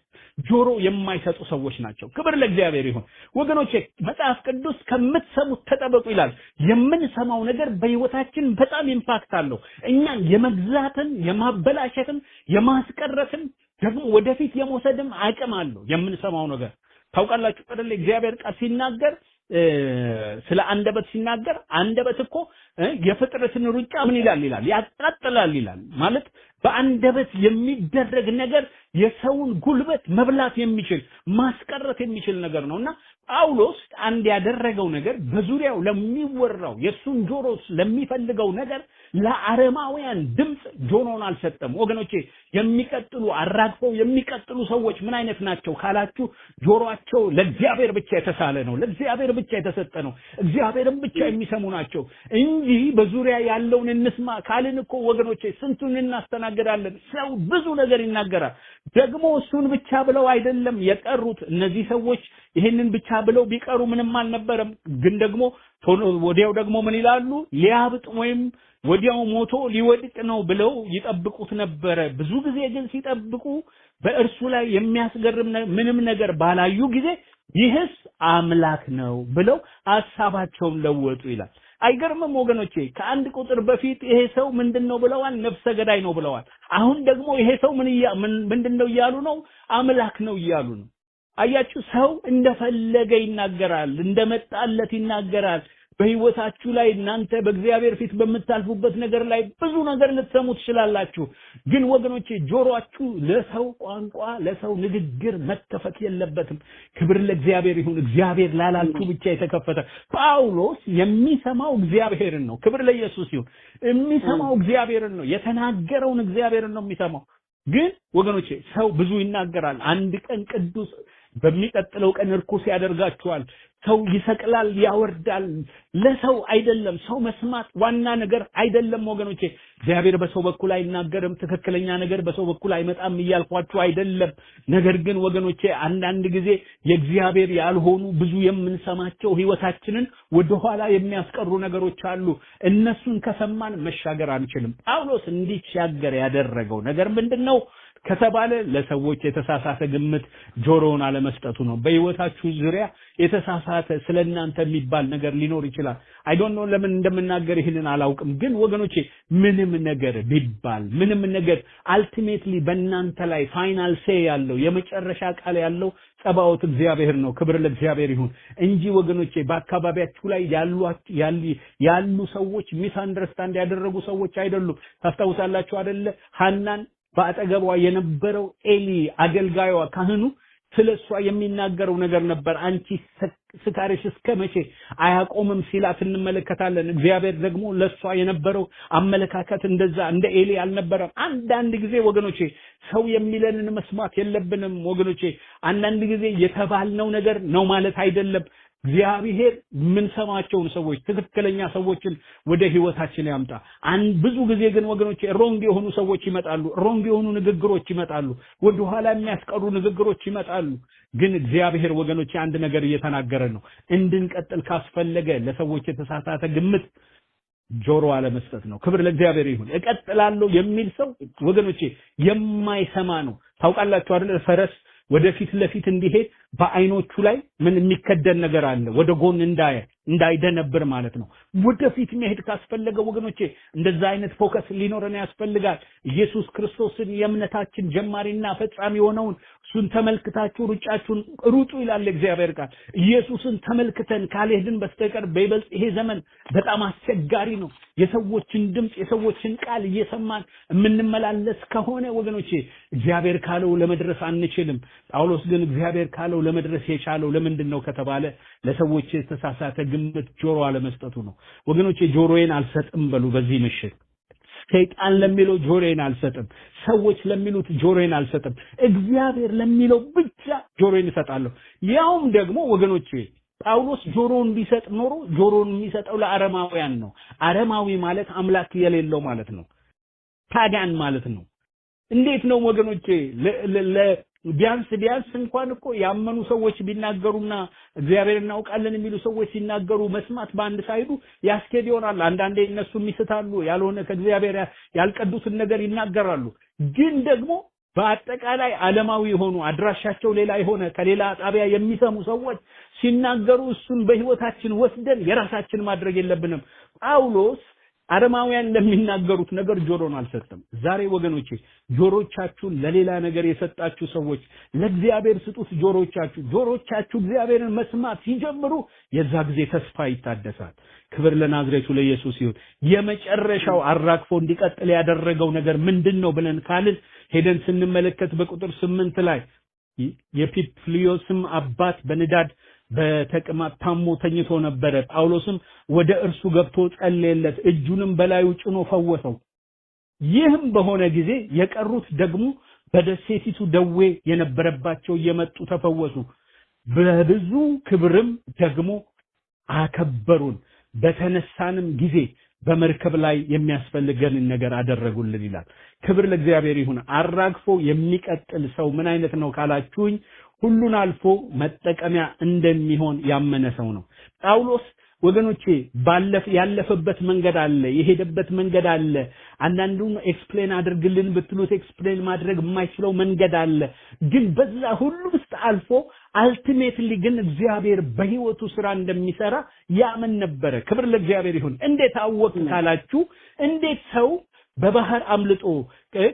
ጆሮ የማይሰጡ ሰዎች ናቸው። ክብር ለእግዚአብሔር ይሁን ወገኖቼ። መጽሐፍ ቅዱስ ከምትሰሙት ተጠበቁ ይላል። የምንሰማው ነገር በህይወታችን በጣም ኢምፓክት አለው። እኛን የመግዛትን የማበላሸትን የማስቀረትን ደግሞ ወደፊት የመውሰድም አቅም አለው የምንሰማው ነገር። ታውቃላችሁ አይደል? እግዚአብሔር ቃል ሲናገር ስለ አንደበት ሲናገር አንደበት እኮ የፍጥረትን ሩጫ ምን ይላል ያጣጥላል ይላል። ማለት በአንደበት የሚደረግ ነገር የሰውን ጉልበት መብላት የሚችል ማስቀረት የሚችል ነገር ነውና ጳውሎስ አንድ ያደረገው ነገር በዙሪያው ለሚወራው የሱን ጆሮስ ለሚፈልገው ነገር ለአረማውያን ድምጽ ጆሮን አልሰጠም። ወገኖቼ የሚቀጥሉ አራግፈው የሚቀጥሉ ሰዎች ምን አይነት ናቸው ካላችሁ ጆሮአቸው ለእግዚአብሔር ብቻ የተሳለ ነው፣ ለእግዚአብሔር ብቻ የተሰጠ ነው፣ እግዚአብሔርን ብቻ የሚሰሙ ናቸው እንጂ በዙሪያ ያለውን እንስማ ካልን እኮ ወገኖቼ ስንቱን እናስተናግዳለን። ሰው ብዙ ነገር ይናገራል። ደግሞ እሱን ብቻ ብለው አይደለም የቀሩት እነዚህ ሰዎች ይሄንን ብቻ ብለው ቢቀሩ ምንም አልነበረም። ግን ደግሞ ወዲያው ደግሞ ምን ይላሉ? ሊያብጥ ወይም ወዲያው ሞቶ ሊወድቅ ነው ብለው ይጠብቁት ነበረ። ብዙ ጊዜ ግን ሲጠብቁ በእርሱ ላይ የሚያስገርም ምንም ነገር ባላዩ ጊዜ ይህስ አምላክ ነው ብለው ሐሳባቸውን ለወጡ ይላል። አይገርምም ወገኖቼ? ከአንድ ቁጥር በፊት ይሄ ሰው ምንድነው ብለዋል? ነፍሰ ገዳይ ነው ብለዋል። አሁን ደግሞ ይሄ ሰው ምንድነው እያሉ ነው? አምላክ ነው እያሉ ነው። አያችሁ፣ ሰው እንደፈለገ ይናገራል፣ እንደመጣለት ይናገራል። በህይወታችሁ ላይ እናንተ በእግዚአብሔር ፊት በመታልፉበት ነገር ላይ ብዙ ነገር ልትሰሙ ትችላላችሁ ግን ወገኖቼ ጆሮአችሁ ለሰው ቋንቋ ለሰው ንግግር መከፈት የለበትም ክብር ለእግዚአብሔር ይሁን እግዚአብሔር ላላችሁ ብቻ የተከፈተ ጳውሎስ የሚሰማው እግዚአብሔርን ነው ክብር ለኢየሱስ ይሁን የሚሰማው እግዚአብሔርን ነው የተናገረውን እግዚአብሔርን ነው የሚሰማው ግን ወገኖቼ ሰው ብዙ ይናገራል አንድ ቀን ቅዱስ በሚቀጥለው ቀን ርኩስ ያደርጋቸዋል ሰው ይሰቅላል ያወርዳል ለሰው አይደለም ሰው መስማት ዋና ነገር አይደለም ወገኖቼ እግዚአብሔር በሰው በኩል አይናገርም ትክክለኛ ነገር በሰው በኩል አይመጣም ይያልኳችሁ አይደለም ነገር ግን ወገኖቼ አንዳንድ ጊዜ የእግዚአብሔር ያልሆኑ ብዙ የምንሰማቸው ህይወታችንን ወደ ኋላ የሚያስቀሩ ነገሮች አሉ እነሱን ከሰማን መሻገር አንችልም ጳውሎስ እንዲሻገር ያደረገው ነገር ምንድነው ከተባለ ለሰዎች የተሳሳተ ግምት ጆሮውን አለመስጠቱ ነው በህይወታችሁ ዙሪያ የተሳሳተ ስለናንተ የሚባል ነገር ሊኖር ይችላል አይ ዶንት ኖ ለምን እንደምናገር ይሄንን አላውቅም ግን ወገኖቼ ምንም ነገር ቢባል ምንም ነገር አልቲሜትሊ በእናንተ ላይ ፋይናል ሴይ ያለው የመጨረሻ ቃል ያለው ጸባዖት እግዚአብሔር ነው ክብር ለእግዚአብሔር ይሁን እንጂ ወገኖቼ በአካባቢያችሁ ላይ ያሉ ሰዎች ሚስ አንደርስታንድ ያደረጉ ሰዎች አይደሉም ታስታውሳላችሁ አይደለ ሐናን በአጠገቧ የነበረው ኤሊ አገልጋዩዋ ካህኑ ስለሷ የሚናገረው ነገር ነበር አንቺ ስካርሽ እስከመቼ አያቆምም ሲላት እንመለከታለን እግዚአብሔር ደግሞ ለሷ የነበረው አመለካከት እንደዛ እንደ ኤሊ አልነበረም አንዳንድ ጊዜ ወገኖቼ ሰው የሚለንን መስማት የለብንም ወገኖቼ አንዳንድ ጊዜ የተባልነው ነገር ነው ማለት አይደለም እግዚአብሔር ምን ሰማቸውን ሰዎች ትክክለኛ ሰዎችን ወደ ህይወታችን ያምጣ ብዙ ጊዜ ግን ወገኖቼ ሮንግ የሆኑ ሰዎች ይመጣሉ ሮንግ የሆኑ ንግግሮች ይመጣሉ ወደ ኋላ የሚያስቀሩ ንግግሮች ይመጣሉ ግን እግዚአብሔር ወገኖቼ አንድ ነገር እየተናገረ ነው እንድንቀጥል ካስፈለገ ለሰዎች የተሳሳተ ግምት ጆሮ አለመስጠት ነው ክብር ለእግዚአብሔር ይሁን እቀጥላለሁ የሚል ሰው ወገኖቼ የማይሰማ ነው ታውቃላችሁ አይደል ፈረስ ወደፊት ለፊት እንዲሄድ በአይኖቹ ላይ ምን የሚከደን ነገር አለ ወደ ጎን እንዳይደነብር ማለት ነው ወደፊት መሄድ ካስፈለገ ወገኖቼ እንደዛ አይነት ፎከስ ሊኖረን ያስፈልጋል ኢየሱስ ክርስቶስን የእምነታችን ጀማሪና ፈጻሚ ሆነውን እሱን ተመልክታችሁ ሩጫችሁን ሩጡ ይላል እግዚአብሔር ቃል ኢየሱስን ተመልክተን ካልሄድን በስተቀር በይበልጥ ይሄ ዘመን በጣም አስቸጋሪ ነው የሰዎችን ድምጽ የሰዎችን ቃል እየሰማን የምንመላለስ ከሆነ ወገኖቼ እግዚአብሔር ካለው ለመድረስ አንችልም ጳውሎስ ግን እግዚአብሔር ካለው ለመድረስ የቻለው ለምንድነው ከተባለ ለሰዎች የተሳሳተ ግምት ጆሮ አለመስጠቱ ነው ወገኖቼ ጆሮዬን አልሰጥም በሉ በዚህ ምሽት ሰይጣን ለሚለው ጆሮዬን አልሰጥም ሰዎች ለሚሉት ጆሮዬን አልሰጥም እግዚአብሔር ለሚለው ብቻ ጆሮዬን እሰጣለሁ ያውም ደግሞ ወገኖቼ ጳውሎስ ጆሮውን ቢሰጥ ኖሮ ጆሮውን የሚሰጠው ለአረማውያን ነው አረማዊ ማለት አምላክ የሌለው ማለት ነው ታጋን ማለት ነው እንዴት ነው ወገኖቼ ቢያንስ እንኳን እኮ ያመኑ ሰዎች ቢናገሩና እግዚአብሔር እናውቃለን የሚሉ ሰዎች ሲናገሩ መስማት በአንድ ሳይዱ ያስኬድ ይሆናል አንዳንዴ እነሱ ይስታሉ ያልሆነ ከእግዚአብሔር ያልቀዱትን ነገር ይናገራሉ ግን ደግሞ በአጠቃላይ ዓለማዊ ሆኑ አድራሻቸው ሌላ የሆነ ከሌላ ጣቢያ የሚሰሙ ሰዎች ሲናገሩ እሱን በህይወታችን ወስደን የራሳችን ማድረግ የለብንም ጳውሎስ አረማውያን ለሚናገሩት ነገር ጆሮን አልሰጠም ዛሬ ወገኖቼ ጆሮቻችሁን ለሌላ ነገር የሰጣችሁ ሰዎች ለእግዚአብሔር ስጡት ጆሮቻችሁ እግዚአብሔርን መስማት ሲጀምሩ የዛ ጊዜ ተስፋ ይታደሳል ክብር ለናዝሬቱ ለኢየሱስ ይሁን የመጨረሻው አራግፎ እንዲቀጥል ያደረገው ነገር ምንድነው ብለን ካልን ሄደን ስንመለከት በቁጥር 8 ላይ የፒፕሊዮስም አባት በንዳድ በተቅማጥ ታሞ ተኝቶ ነበር ጳውሎስም ወደ እርሱ ገብቶ ጸለየለት እጁንም በላዩ ጭኖ ፈወሰው ይህም በሆነ ጊዜ የቀሩት ደግሞ በደሴቲቱ ደዌ የነበረባቸው እየመጡ ተፈወሱ በብዙ ክብርም ደግሞ አከበሩን በተነሳንም ጊዜ በመርከብ ላይ የሚያስፈልገን ነገር አደረጉልን ይላል ክብር ለእግዚአብሔር ይሁን አራግፎ የሚቀጥል ሰው ምን አይነት ነው ካላችሁኝ ሁሉን አልፎ መጠቀሚያ እንደሚሆን ያመነ ሰው ነው ጳውሎስ ወገኖቼ ያለፈበት መንገድ አለ የሄደበት መንገድ አለ አንዳንዱን ኤክስፕሌን አድርግልን ብትሉት ኤክስፕሌን ማድረግ የማይችለው መንገድ አለ ግን በዛ ሁሉ ውስጥ አልፎ አልቲሜትሊ ግን እግዚአብሔር በህይወቱ ስራ እንደሚሰራ ያመን ነበር ክብር ለእግዚአብሔር ይሁን እንዴት አወቅ ካላችሁ እንዴት ሰው በባህር አምልጦ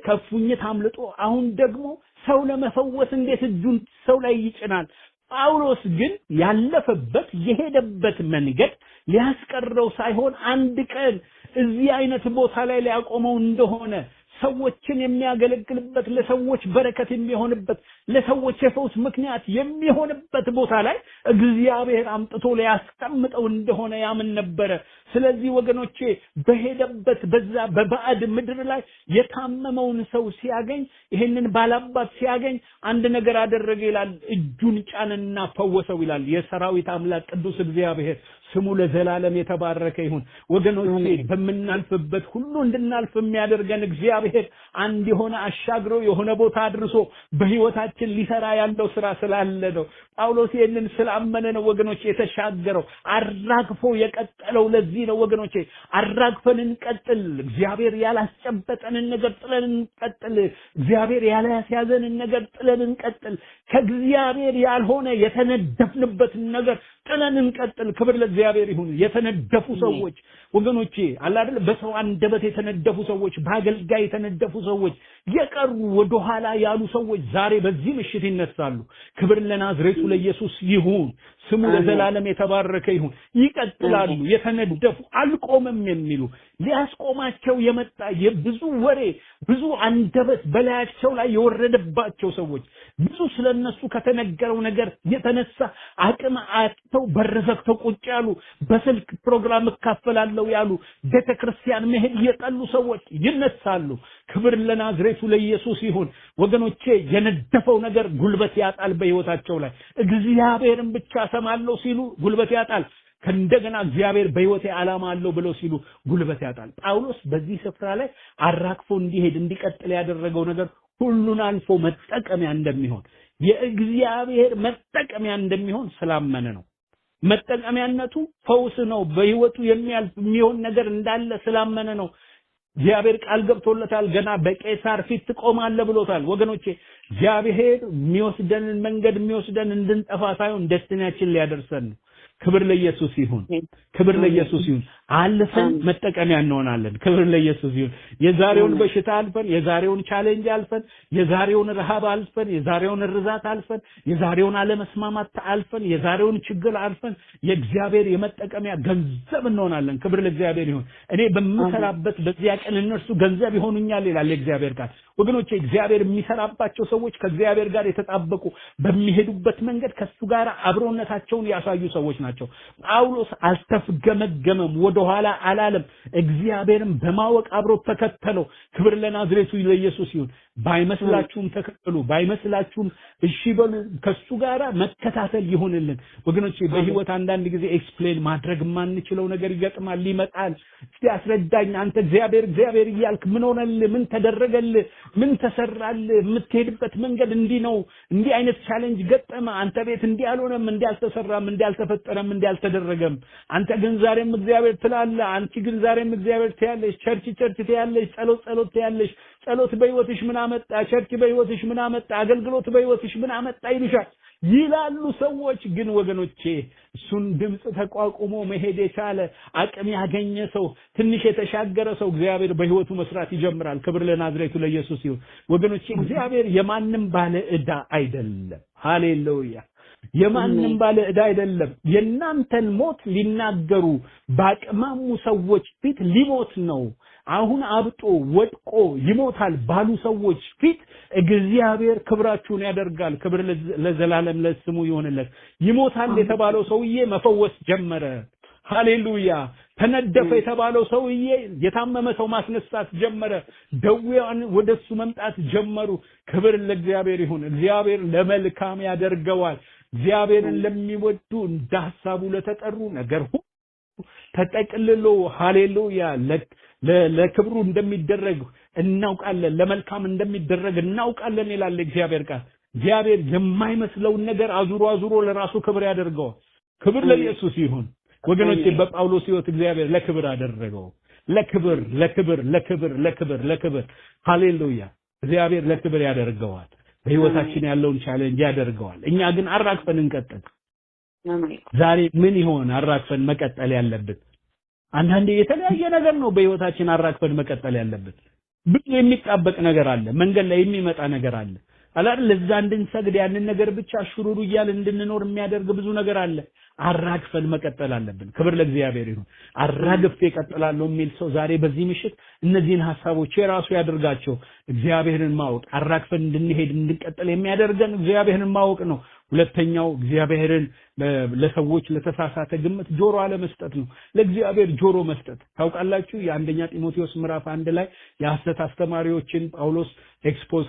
ከፉኝት አምልጦ አሁን ደግሞ ሰው ለመፈወስ እንዴት እጁን ሰው ላይ ይጭናል ጳውሎስ ግን ያለፈበት የሄደበት መንገድ ሊያስቀረው ሳይሆን አንድ ቀን እዚህ አይነት ቦታ ላይ ሊያቆመው እንደሆነ ሰዎችን የሚያገለግልበት ለሰዎች በረከት የሚሆንበት ለሰዎች የፈውስ ምክንያት የሚሆንበት ቦታ ላይ እግዚአብሔር አምጥቶ ሊያስቀምጠው እንደሆነ ያምን ነበረ። ስለዚህ ወገኖቼ በሄደበት በዛ በባዕድ ምድር ላይ የታመመውን ሰው ሲያገኝ ይሄንን ባላባት ሲያገኝ አንድ ነገር አደረገ ይላል። እጁን ጫንና ፈወሰው ይላል። የሰራዊት አምላክ ቅዱስ እግዚአብሔር ስሙ ለዘላለም የተባረከ ይሁን። ወገኖቼ በመናልፍበት ሁሉ እንድናልፍ የሚያደርገን እግዚአብሔር አንድ የሆነ አሻግሮ የሆነ ቦታ አድርሶ በህይወታችን ሊሰራ ያለው ስራ ስላለ ነው። ጳውሎስ ይህንን ስላመነ ነው ወገኖቼ የተሻገረው አራግፎ የቀጠለው። ለዚህ ነው ወገኖቼ አራግፈን እንቀጥል። እግዚአብሔር ያላስጨበጠንን ነገር ጥለን እንቀጥል። እግዚአብሔር ያላስያዘንን ነገር ጥለን እንቀጥል። ከእግዚአብሔር ያልሆነ የተነደፍንበትን ነገር ጥለን እንቀጥል። ክብር ለእግዚአብሔር ይሁን። የተነደፉ ሰዎች ወገኖቼ አለ አይደል በሰው አንደበት የተነደፉ ሰዎች በአገልጋይ የተነደፉ ሰዎች የቀሩ ወደ ኋላ ያሉ ሰዎች ዛሬ በዚህ ምሽት ይነሳሉ። ክብር ለናዝሬቱ ለኢየሱስ ይሁን። ስሙ ለዘላለም የተባረከ ይሁን። ይቀጥላሉ። የተነደፉ አልቆምም የሚሉ ሊያስቆማቸው የመጣ የብዙ ወሬ ብዙ አንደበት በላያቸው ላይ የወረደባቸው ሰዎች ብዙ ስለነሱ ከተነገረው ነገር የተነሳ አቅም አጥተው በረዘክተው ቁጭ ያሉ በስልክ ፕሮግራም እካፈላለው ያሉ ቤተክርስቲያን መሄድ የጠሉ ሰዎች ይነሳሉ። ክብር ለናዝሬቱ ለኢየሱስ ይሁን። ወገኖቼ የነደፈው ነገር ጉልበት ያጣል በህይወታቸው ላይ። እግዚአብሔርን ብቻ ሰማለው ሲሉ ጉልበት ያጣል። ከእንደገና እግዚአብሔር በህይወቴ ዓላማ አለው ብለው ሲሉ ጉልበት ያጣል። ጳውሎስ በዚህ ስፍራ ላይ አራክፎ እንዲሄድ እንዲቀጥል ያደረገው ነገር ሁሉን አልፎ መጠቀሚያ እንደሚሆን የእግዚአብሔር መጠቀሚያ እንደሚሆን ስላመነ ነው። መጠቀሚያነቱ ፈውስ ነው። በህይወቱ የሚሆን ነገር እንዳለ ስላመነ ነው። እግዚአብሔር ቃል ገብቶለታል። ገና በቄሳር ፊት ትቆማለህ ብሎታል። ወገኖቼ እግዚአብሔር የሚወስደንን መንገድ የሚወስደን እንድንጠፋ ሳይሆን ደስቲናችን ሊያደርሰን ነው። ክብር ለኢየሱስ ይሁን። ክብር ለኢየሱስ ይሁን። አልፈን መጠቀሚያ እንሆናለን። ክብር ለኢየሱስ ይሁን። የዛሬውን በሽታ አልፈን፣ የዛሬውን ቻሌንጅ አልፈን፣ የዛሬውን ረሃብ አልፈን፣ የዛሬውን ርዛት አልፈን፣ የዛሬውን አለመስማማት አልፈን፣ የዛሬውን ችግር አልፈን የእግዚአብሔር የመጠቀሚያ ገንዘብ እንሆናለን። ክብር ለእግዚአብሔር ይሁን። እኔ በምሰራበት በዚያ ቀን እነርሱ ገንዘብ ይሆኑኛል ይላል የእግዚአብሔር ቃል። ወገኖቼ እግዚአብሔር የሚሰራባቸው ሰዎች ከእግዚአብሔር ጋር የተጣበቁ በሚሄዱበት መንገድ ከሱ ጋር አብሮነታቸውን ያሳዩ ሰዎች ናቸው። ጳውሎስ አልተፍገመገመም፣ ወደ ኋላ አላለም። እግዚአብሔርን በማወቅ አብሮ ተከተለው። ክብር ለናዝሬቱ ለኢየሱስ ይሁን። ባይመስላችሁም ተከተሉ፣ ባይመስላችሁም እሺ በሉ። ከሱ ጋር መከታተል ይሁንልን። ወገኖቼ በህይወት አንዳንድ ጊዜ ኤክስፕሌን ማድረግ ማንችለው ነገር ይገጥማል፣ ይመጣል። እስቲ አስረዳኝ አንተ እግዚአብሔር እያልክ ምን ሆነልህ? ምን ተደረገልህ? ምን ተሰራልህ? የምትሄድበት መንገድ እንዲህ ነው። እንዲህ አይነት ቻሌንጅ ገጠመ። አንተ ቤት እንዲህ አልሆነም፣ እንዲህ አልተሰራም፣ እንዲህ አልተፈጠረም፣ እንዲህ አልተደረገም። አንተ ግን ዛሬም እግዚአብሔር ትላለህ። አንቺ ግን ዛሬም እግዚአብሔር ትያለሽ። ቸርች ትያለሽ። ጸሎት ትያለሽ። ጸሎት በህይወትሽ ምን አመጣ? ቸርች በህይወትሽ ምን አመጣ? አገልግሎት በህይወትሽ ምን አመጣ ይልሻል ይላሉ ሰዎች። ግን ወገኖቼ እሱን ድምጽ ተቋቁሞ መሄድ የቻለ አቅም ያገኘ ሰው፣ ትንሽ የተሻገረ ሰው እግዚአብሔር በህይወቱ መስራት ይጀምራል። ክብር ለናዝሬቱ ለኢየሱስ ይሁን። ወገኖቼ እግዚአብሔር የማንም ባለ ዕዳ አይደለም። ሃሌሉያ። የማንም ባለ ዕዳ አይደለም። የናንተን ሞት ሊናገሩ ባቅማሙ ሰዎች ፊት ሊሞት ነው። አሁን አብጦ ወድቆ ይሞታል ባሉ ሰዎች ፊት እግዚአብሔር ክብራችሁን ያደርጋል። ክብር ለዘላለም ለስሙ ይሆንለት። ይሞታል የተባለው ሰውዬ መፈወስ ጀመረ። ሃሌሉያ። ተነደፈ የተባለው ሰውዬ የታመመ ሰው ማስነሳት ጀመረ። ደዌያን ወደሱ መምጣት ጀመሩ። ክብር ለእግዚአብሔር ይሁን። እግዚአብሔር ለመልካም ያደርገዋል። እግዚአብሔርን ለሚወዱ እንደ ሐሳቡ ለተጠሩ ነገር ሁሉ ተጠቅልሎ ሃሌሉያ ለክብሩ እንደሚደረግ እናውቃለን። ለመልካም እንደሚደረግ እናውቃለን ይላል እግዚአብሔር ቃል። እግዚአብሔር የማይመስለውን ነገር አዙሮ ለራሱ ክብር ያደርገዋል። ክብር ለኢየሱስ ይሁን። ወገኖቼ በጳውሎስ ሕይወት እግዚአብሔር ለክብር አደረገው። ለክብር ሃሌሉያ። እግዚአብሔር ለክብር ያደርገዋል። በህይወታችን ያለውን ቻሌንጅ ያደርገዋል። እኛ ግን አራክፈን እንቀጥል። ዛሬ ምን ይሆን አራክፈን መቀጠል ያለብን? አንዳንዴ የተለያየ ነገር ነው በህይወታችን አራክፈን መቀጠል ያለብን። ብዙ የሚጣበቅ ነገር አለ። መንገድ ላይ የሚመጣ ነገር አለ። አላር ለዛ እንድንሰግድ ያንን ነገር ብቻ ሽሩሩ ይያል እንድንኖር የሚያደርግ ብዙ ነገር አለ። አራግፈን መቀጠል አለብን። ክብር ለእግዚአብሔር ይሁን። አራግፌ እቀጥላለሁ የሚል ሰው ዛሬ በዚህ ምሽት እነዚህን ሐሳቦች የራሱ ያደርጋቸው። እግዚአብሔርን ማወቅ አራግፈን እንድንሄድ እንድንቀጥል የሚያደርገን እግዚአብሔርን ማወቅ ነው። ሁለተኛው እግዚአብሔርን ለሰዎች ለተሳሳተ ግምት ጆሮ አለመስጠት ነው። ለእግዚአብሔር ጆሮ መስጠት ታውቃላችሁ። የአንደኛ ጢሞቴዎስ ምዕራፍ 1 ላይ የሐሰት አስተማሪዎችን ጳውሎስ ኤክስፖዝ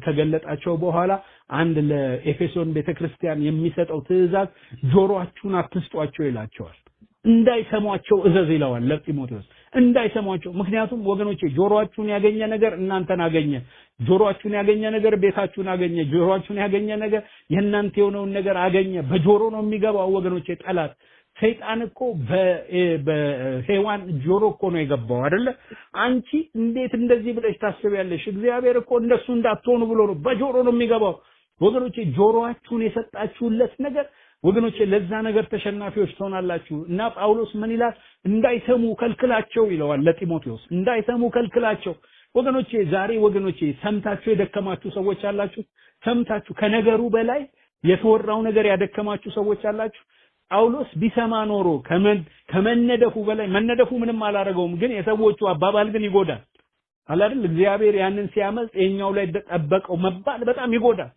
ከገለጣቸው በኋላ አንድ ለኤፌሶን ቤተክርስቲያን የሚሰጠው ትእዛዝ ጆሮአችሁን አትስጧቸው ይላቸዋል። እንዳይሰሟቸው እዘዝ ይለዋል ለጢሞቴዎስ። እንዳይሰሟቸው። ምክንያቱም ወገኖቼ ጆሮአችሁን ያገኘ ነገር እናንተን አገኘ። ጆሮአችሁን ያገኘ ነገር ቤታችሁን አገኘ። ጆሮአችሁን ያገኘ ነገር የእናንተ የሆነውን ነገር አገኘ። በጆሮ ነው የሚገባው ወገኖቼ። ጠላት ሰይጣን እኮ በሔዋን ጆሮ እኮ ነው የገባው አይደለ? አንቺ እንዴት እንደዚህ ብለሽ ታስቢያለሽ? እግዚአብሔር እኮ እንደሱ እንዳትሆኑ ብሎ ነው በጆሮ ነው የሚገባው ወገኖቼ። ጆሮአችሁን የሰጣችሁለት ነገር ወገኖቼ ለዛ ነገር ተሸናፊዎች ትሆናላችሁ። እና ጳውሎስ ምን ይላል? እንዳይሰሙ ከልክላቸው ይለዋል ለጢሞቴዎስ። እንዳይሰሙ ከልክላቸው። ወገኖቼ ዛሬ ወገኖቼ ሰምታችሁ የደከማችሁ ሰዎች አላችሁ። ሰምታችሁ ከነገሩ በላይ የተወራው ነገር ያደከማችሁ ሰዎች አላችሁ። ጳውሎስ ቢሰማ ኖሮ ከመነደፉ በላይ መነደፉ ምንም አላረገውም፣ ግን የሰዎቹ አባባል ግን ይጎዳል አይደል? እግዚአብሔር ያንን ሲያመጽ የኛው ላይ ተጠበቀው መባል በጣም ይጎዳል።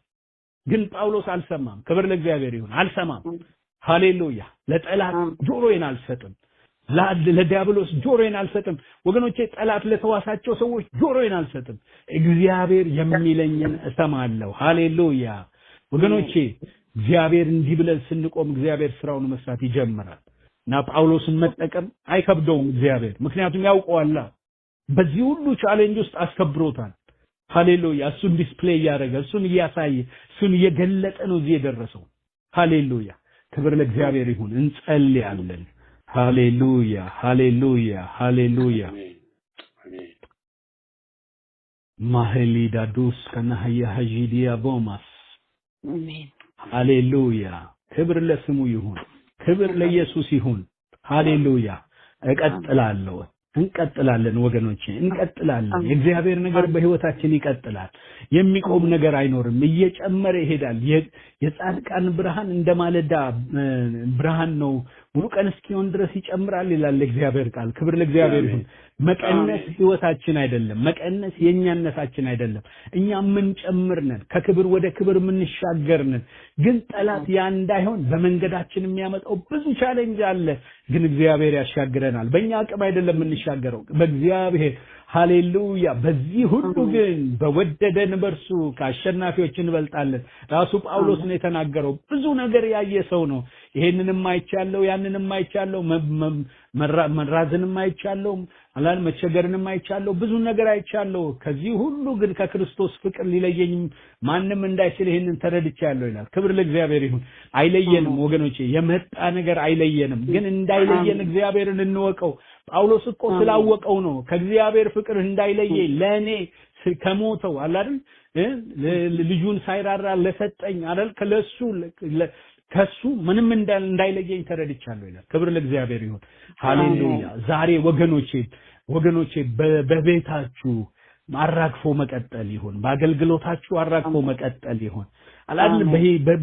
ግን ጳውሎስ አልሰማም። ክብር ለእግዚአብሔር ይሁን። አልሰማም። ሃሌሉያ። ለጠላት ጆሮዬን አልሰጥም፣ ለዲያብሎስ ጆሮዬን አልሰጥም። ወገኖቼ ጠላት ለተዋሳቸው ሰዎች ጆሮዬን አልሰጥም። እግዚአብሔር የሚለኝን እሰማለሁ። ሃሌሉያ። ወገኖቼ እግዚአብሔር እንዲህ ብለን ስንቆም እግዚአብሔር ስራውን መስራት ይጀምራል። እና ጳውሎስን መጠቀም አይከብደውም እግዚአብሔር፣ ምክንያቱም ያውቀዋል። በዚህ ሁሉ ቻሌንጅ ውስጥ አስከብሮታል። ሃሌሉያ። እሱን ዲስፕሌይ ያደረገ እሱን እያሳየ እሱን እየገለጠ ነው እዚህ የደረሰው። ሃሌሉያ። ክብር ለእግዚአብሔር ይሁን። እንጸልያለን። ሃሌሉያ ሃሌሉያ ሃሌሉያ። ማህሊዳዱስ ከነሐያ ሐጂዲያ ቦማስ አሜን። ሃሌሉያ። ክብር ለስሙ ይሁን። ክብር ለኢየሱስ ይሁን። ሃሌሉያ። እቀጥላለሁ። እንቀጥላለን ወገኖቼ፣ እንቀጥላለን። የእግዚአብሔር ነገር በህይወታችን ይቀጥላል። የሚቆም ነገር አይኖርም፣ እየጨመረ ይሄዳል። የጻድቃን ብርሃን እንደማለዳ ብርሃን ነው፣ ሙሉ ቀን እስኪሆን ድረስ ይጨምራል ይላል እግዚአብሔር ቃል። ክብር ለእግዚአብሔር ይሁን። መቀነስ ህይወታችን አይደለም፣ መቀነስ የኛነታችን አይደለም። እኛ የምንጨምር ነን፣ ከክብር ወደ ክብር የምንሻገር ነን። ግን ጠላት ያ እንዳይሆን በመንገዳችን የሚያመጣው ብዙ ቻሌንጅ አለ። ግን እግዚአብሔር ያሻግረናል። በእኛ አቅም አይደለም የምንሻገረው፣ በእግዚአብሔር። ሃሌሉያ። በዚህ ሁሉ ግን በወደደን በርሱ ከአሸናፊዎች እንበልጣለን። ራሱ ጳውሎስ ነው የተናገረው። ብዙ ነገር ያየ ሰው ነው። ይሄንንም አይቻለው፣ ያንንም አይቻለው፣ መራዝንም አይቻለው፣ አላን መቸገርንም አይቻለው፣ ብዙ ነገር አይቻለው። ከዚህ ሁሉ ግን ከክርስቶስ ፍቅር ሊለየኝ ማንም እንዳይችል ይሄንን ተረድቻለሁ ይላል። ክብር ለእግዚአብሔር ይሁን። አይለየንም ወገኖቼ፣ የመጣ ነገር አይለየንም። ግን እንዳይለየን እግዚአብሔርን እንወቀው። ጳውሎስ እኮ ስላወቀው ነው ከእግዚአብሔር ፍቅር እንዳይለየኝ ለኔ ከሞተው አይደል ልጁን ሳይራራ ለሰጠኝ አይደል ከሱ ምንም እንዳይለየኝ ተረድቻለሁ ይላል። ክብር ለእግዚአብሔር ይሁን። ሃሌሉያ። ዛሬ ወገኖቼ በቤታችሁ አራግፎ መቀጠል ይሁን፣ በአገልግሎታችሁ አራግፎ መቀጠል ይሁን። አላል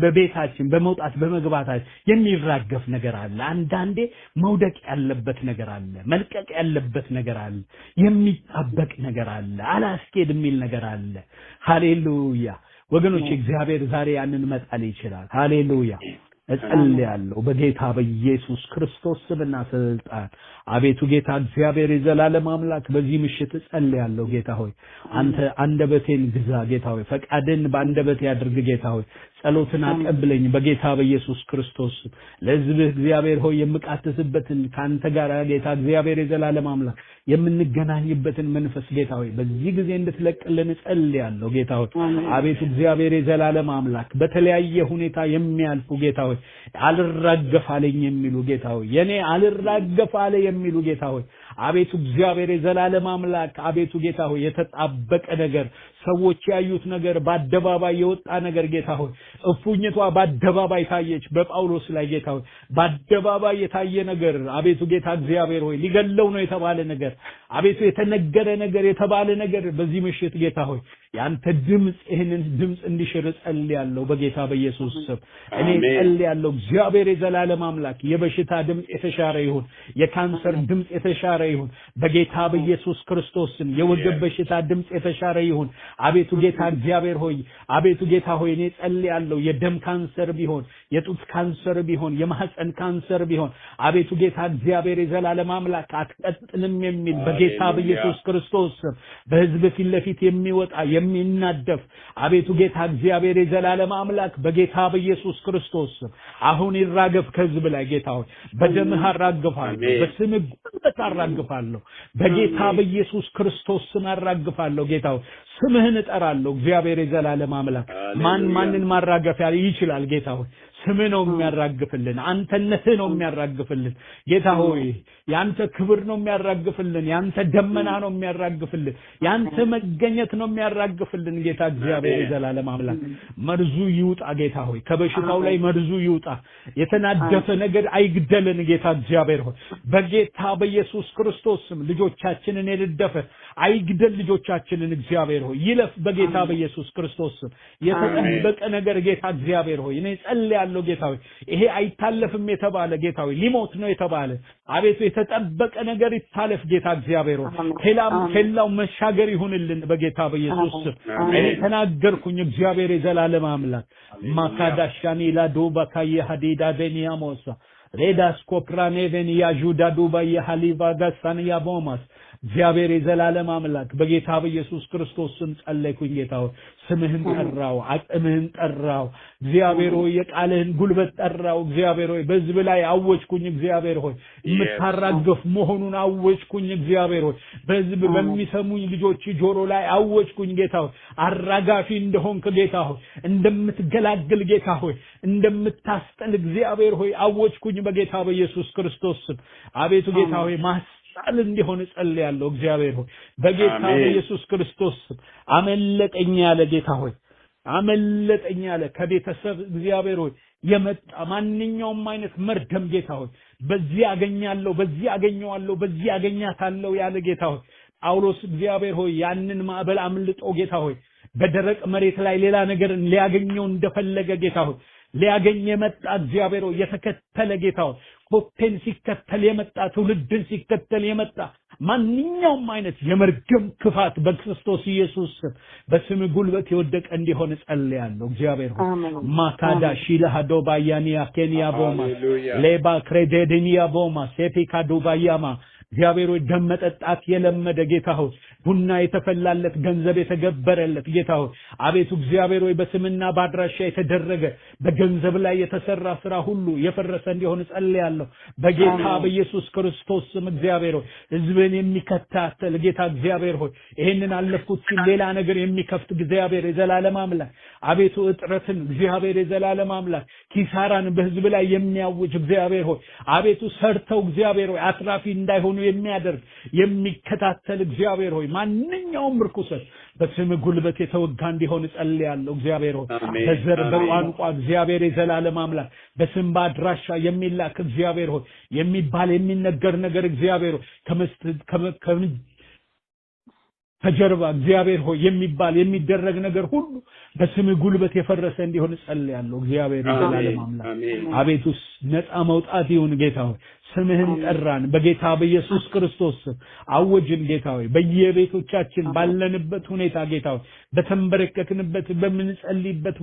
በቤታችን በመውጣት በመግባታችን የሚራገፍ ነገር አለ። አንዳንዴ መውደቅ ያለበት ነገር አለ፣ መልቀቅ ያለበት ነገር አለ፣ የሚጣበቅ ነገር አለ፣ አላስኬድ የሚል ነገር አለ። ሃሌሉያ ወገኖች፣ እግዚአብሔር ዛሬ ያንን መጣል ይችላል። ሃሌሉያ። እጸልያለሁ በጌታ በኢየሱስ ክርስቶስ ስምና ስልጣን። አቤቱ ጌታ እግዚአብሔር የዘላለም አምላክ በዚህ ምሽት እጸልያለሁ ጌታ ሆይ አንተ አንደበቴን ግዛ ጌታ ሆይ፣ ፈቃድን በአንደበቴ ያድርግ ጌታ ሆይ። ጸሎትን አቀብለኝ በጌታ በኢየሱስ ክርስቶስ። ለሕዝብህ እግዚአብሔር ሆይ የምቃተትበትን ካንተ ጋር ጌታ እግዚአብሔር የዘላለም አምላክ የምንገናኝበትን መንፈስ ጌታ ሆይ በዚህ ጊዜ እንድትለቅልን እጸልያለሁ ጌታ ሆይ። አቤቱ እግዚአብሔር የዘላለም አምላክ በተለያየ ሁኔታ የሚያልፉ ጌታ ሆይ አልራገፍ አለኝ የሚሉ ጌታ ሆይ የኔ አልራገፍ አለ የሚሉ ጌታ ሆይ አቤቱ እግዚአብሔር የዘላለም አምላክ አቤቱ ጌታ ሆይ የተጣበቀ ነገር ሰዎች ያዩት ነገር በአደባባይ የወጣ ነገር ጌታ ሆይ እፉኝቷ በአደባባይ ታየች በጳውሎስ ላይ ጌታ ሆይ በአደባባይ የታየ ነገር አቤቱ ጌታ እግዚአብሔር ሆይ ሊገለው ነው የተባለ ነገር አቤቱ የተነገረ ነገር የተባለ ነገር በዚህ ምሽት ጌታ ሆይ ያንተ ድምጽ ይሄንን ድምጽ እንዲሽር ጸልያለሁ በጌታ በኢየሱስ ስም እኔ ጸልያለሁ እግዚአብሔር የዘላለም አምላክ የበሽታ ድምጽ የተሻረ ይሁን የካንሰር ድምጽ የተሻረ ይሁን በጌታ በኢየሱስ ክርስቶስ ስም የወገብ በሽታ ድምጽ የተሻረ ይሁን አቤቱ ጌታ እግዚአብሔር ሆይ አቤቱ ጌታ ሆይ እኔ ጸልያለሁ የደም ካንሰር ቢሆን የጡት ካንሰር ቢሆን የማህፀን ካንሰር ቢሆን አቤቱ ጌታ እግዚአብሔር የዘላለም አምላክ አትቀጥልም የሚል በጌታ በኢየሱስ ክርስቶስ በህዝብ ፊት ለፊት የሚወጣ የሚናደፍ አቤቱ ጌታ እግዚአብሔር የዘላለም አምላክ በጌታ በኢየሱስ ክርስቶስ አሁን ይራገፍ ከህዝብ ላይ ጌታ ሆይ በደምህ አራግፋለሁ በስምህ ጉልበት አራግፋለሁ በጌታ በኢየሱስ ክርስቶስ ስም አራግፋለሁ ጌታ ሆይ ስምህን እጠራለሁ እግዚአብሔር የዘላለም አምላክ ማንን ማራገፍ ይችላል ጌታ ሆይ ስምህ ነው የሚያራግፍልን አንተነትህ ነው የሚያራግፍልን ጌታ ሆይ ያንተ ክብር ነው የሚያራግፍልን ያንተ ደመና ነው የሚያራግፍልን ያንተ መገኘት ነው የሚያራግፍልን ጌታ እግዚአብሔር የዘላለም አምላክ መርዙ ይውጣ ጌታ ሆይ ከበሽታው ላይ መርዙ ይውጣ የተናደፈ ነገር አይግደልን ጌታ እግዚአብሔር ሆይ በጌታ በኢየሱስ ክርስቶስ ስም ልጆቻችንን የደደፈ አይግደል ልጆቻችንን እግዚአብሔር ሆይ ይለፍ በጌታ በኢየሱስ ክርስቶስ ስም የተጠበቀ ነገር ጌታ እግዚአብሔር ሆይ እኔ ጸልያለሁ ጌታ ሆይ ይሄ አይታለፍም የተባለ ጌታ ሆይ ሊሞት ነው የተባለ አቤቱ የተጠበቀ ነገር ይታለፍ ጌታ እግዚአብሔር ሆይ ከላው መሻገር ይሁንልን በጌታ በኢየሱስ ስም እኔ ተናገርኩኝ እግዚአብሔር የዘላለም አምላክ ማካዳሻኒ ላዶባ ካየ ሀዲዳ ደኒያሞሳ ሬዳስ ኮፕራኔቨን ያጁዳ ዱባ የሐሊቫ ጋሳን ያቦማስ እግዚአብሔር የዘላለም አምላክ በጌታ በኢየሱስ ክርስቶስ ስም ጸለይኩኝ ጌታ ሆይ ስምህን ጠራው አቅምህን ጠራው እግዚአብሔር ሆይ የቃልህን ጉልበት ጠራው እግዚአብሔር ሆይ በሕዝብ ላይ አወጅኩኝ እግዚአብሔር ሆይ የምታራግፍ መሆኑን አወጅኩኝ እግዚአብሔር ሆይ በሕዝብ በሚሰሙኝ ልጆች ጆሮ ላይ አወጅኩኝ ጌታ ሆይ አራጋፊ እንደሆንክ ጌታ ሆይ እንደምትገላግል ጌታ ሆይ እንደምታስጠል እግዚአብሔር ሆይ አወጅኩኝ በጌታ በኢየሱስ ክርስቶስ ስም አቤቱ ጌታ ሆይ ቃል እንዲሆን ጸልያለሁ እግዚአብሔር ሆይ በጌታ በኢየሱስ ክርስቶስ አመለጠኝ ያለ ጌታ ሆይ አመለጠኝ ያለ ከቤተሰብ እግዚአብሔር ሆይ የመጣ ማንኛውም አይነት መርገም ጌታ ሆይ በዚህ ያገኛለሁ በዚህ ያገኘዋለሁ በዚህ ያገኛታለሁ ያለ ጌታ ሆይ ጳውሎስ እግዚአብሔር ሆይ ያንን ማዕበል አምልጦ ጌታ ሆይ በደረቅ መሬት ላይ ሌላ ነገር ሊያገኘው እንደፈለገ ጌታ ሆይ ሊያገኝ የመጣ እግዚአብሔር ሆይ የተከተለ ጌታ ሆይ ኮቴን ሲከተል የመጣ ትውልድን ሲከተል የመጣ ማንኛውም አይነት የመርገም ክፋት በክርስቶስ ኢየሱስ በስም ጉልበት የወደቀ እንዲሆን ጸልያለሁ እግዚአብሔር ሆይ ማካዳ ሺላሃዶ ባያኒያ ኬንያ ቦማ ሌባ ክሬዴድኒያ ቦማ ሴፒካ ዱባያማ እግዚአብሔር ሆይ ደም መጠጣት የለመደ ጌታ ሆይ ቡና የተፈላለት ገንዘብ የተገበረለት ጌታ ሆይ አቤቱ እግዚአብሔር ሆይ በስምና ባድራሻ የተደረገ በገንዘብ ላይ የተሰራ ስራ ሁሉ የፈረሰ እንዲሆን ጸልያለሁ በጌታ በኢየሱስ ክርስቶስ ስም እግዚአብሔር ሆይ ሕዝብን የሚከታተል ጌታ እግዚአብሔር ሆይ ይሄንን አለፍኩት ሲል ሌላ ነገር የሚከፍት እግዚአብሔር የዘላለም አምላክ አቤቱ እጥረትን እግዚአብሔር የዘላለም አምላክ ኪሳራን በሕዝብ ላይ የሚያውጅ እግዚአብሔር ሆይ አቤቱ ሰርተው እግዚአብሔር ሆይ አትራፊ እንዳይሆኑ የሚያደርግ የሚከታተል እግዚአብሔር ሆይ ማንኛውም ርኩሰት በስም ጉልበት የተወጋ እንዲሆን ጸልያለሁ እግዚአብሔር ሆይ በዘር በቋንቋ እግዚአብሔር የዘላለም አምላክ በስም ባድራሻ የሚላክ እግዚአብሔር ሆይ የሚባል የሚነገር ነገር እግዚአብሔር ሆይ ከጀርባ እግዚአብሔር ሆይ የሚባል የሚደረግ ነገር ሁሉ በስም ጉልበት የፈረሰ እንዲሆን ጸልያለሁ እግዚአብሔር የዘላለም አምላክ አቤቱስ ነፃ መውጣት ይሁን ጌታ ሆይ ስምህን ጠራን በጌታ በኢየሱስ ክርስቶስ አወጅን ጌታ ሆይ በየቤቶቻችን ባለንበት ሁኔታ ጌታ ሆይ በተንበረከክንበት በምንጸልይበት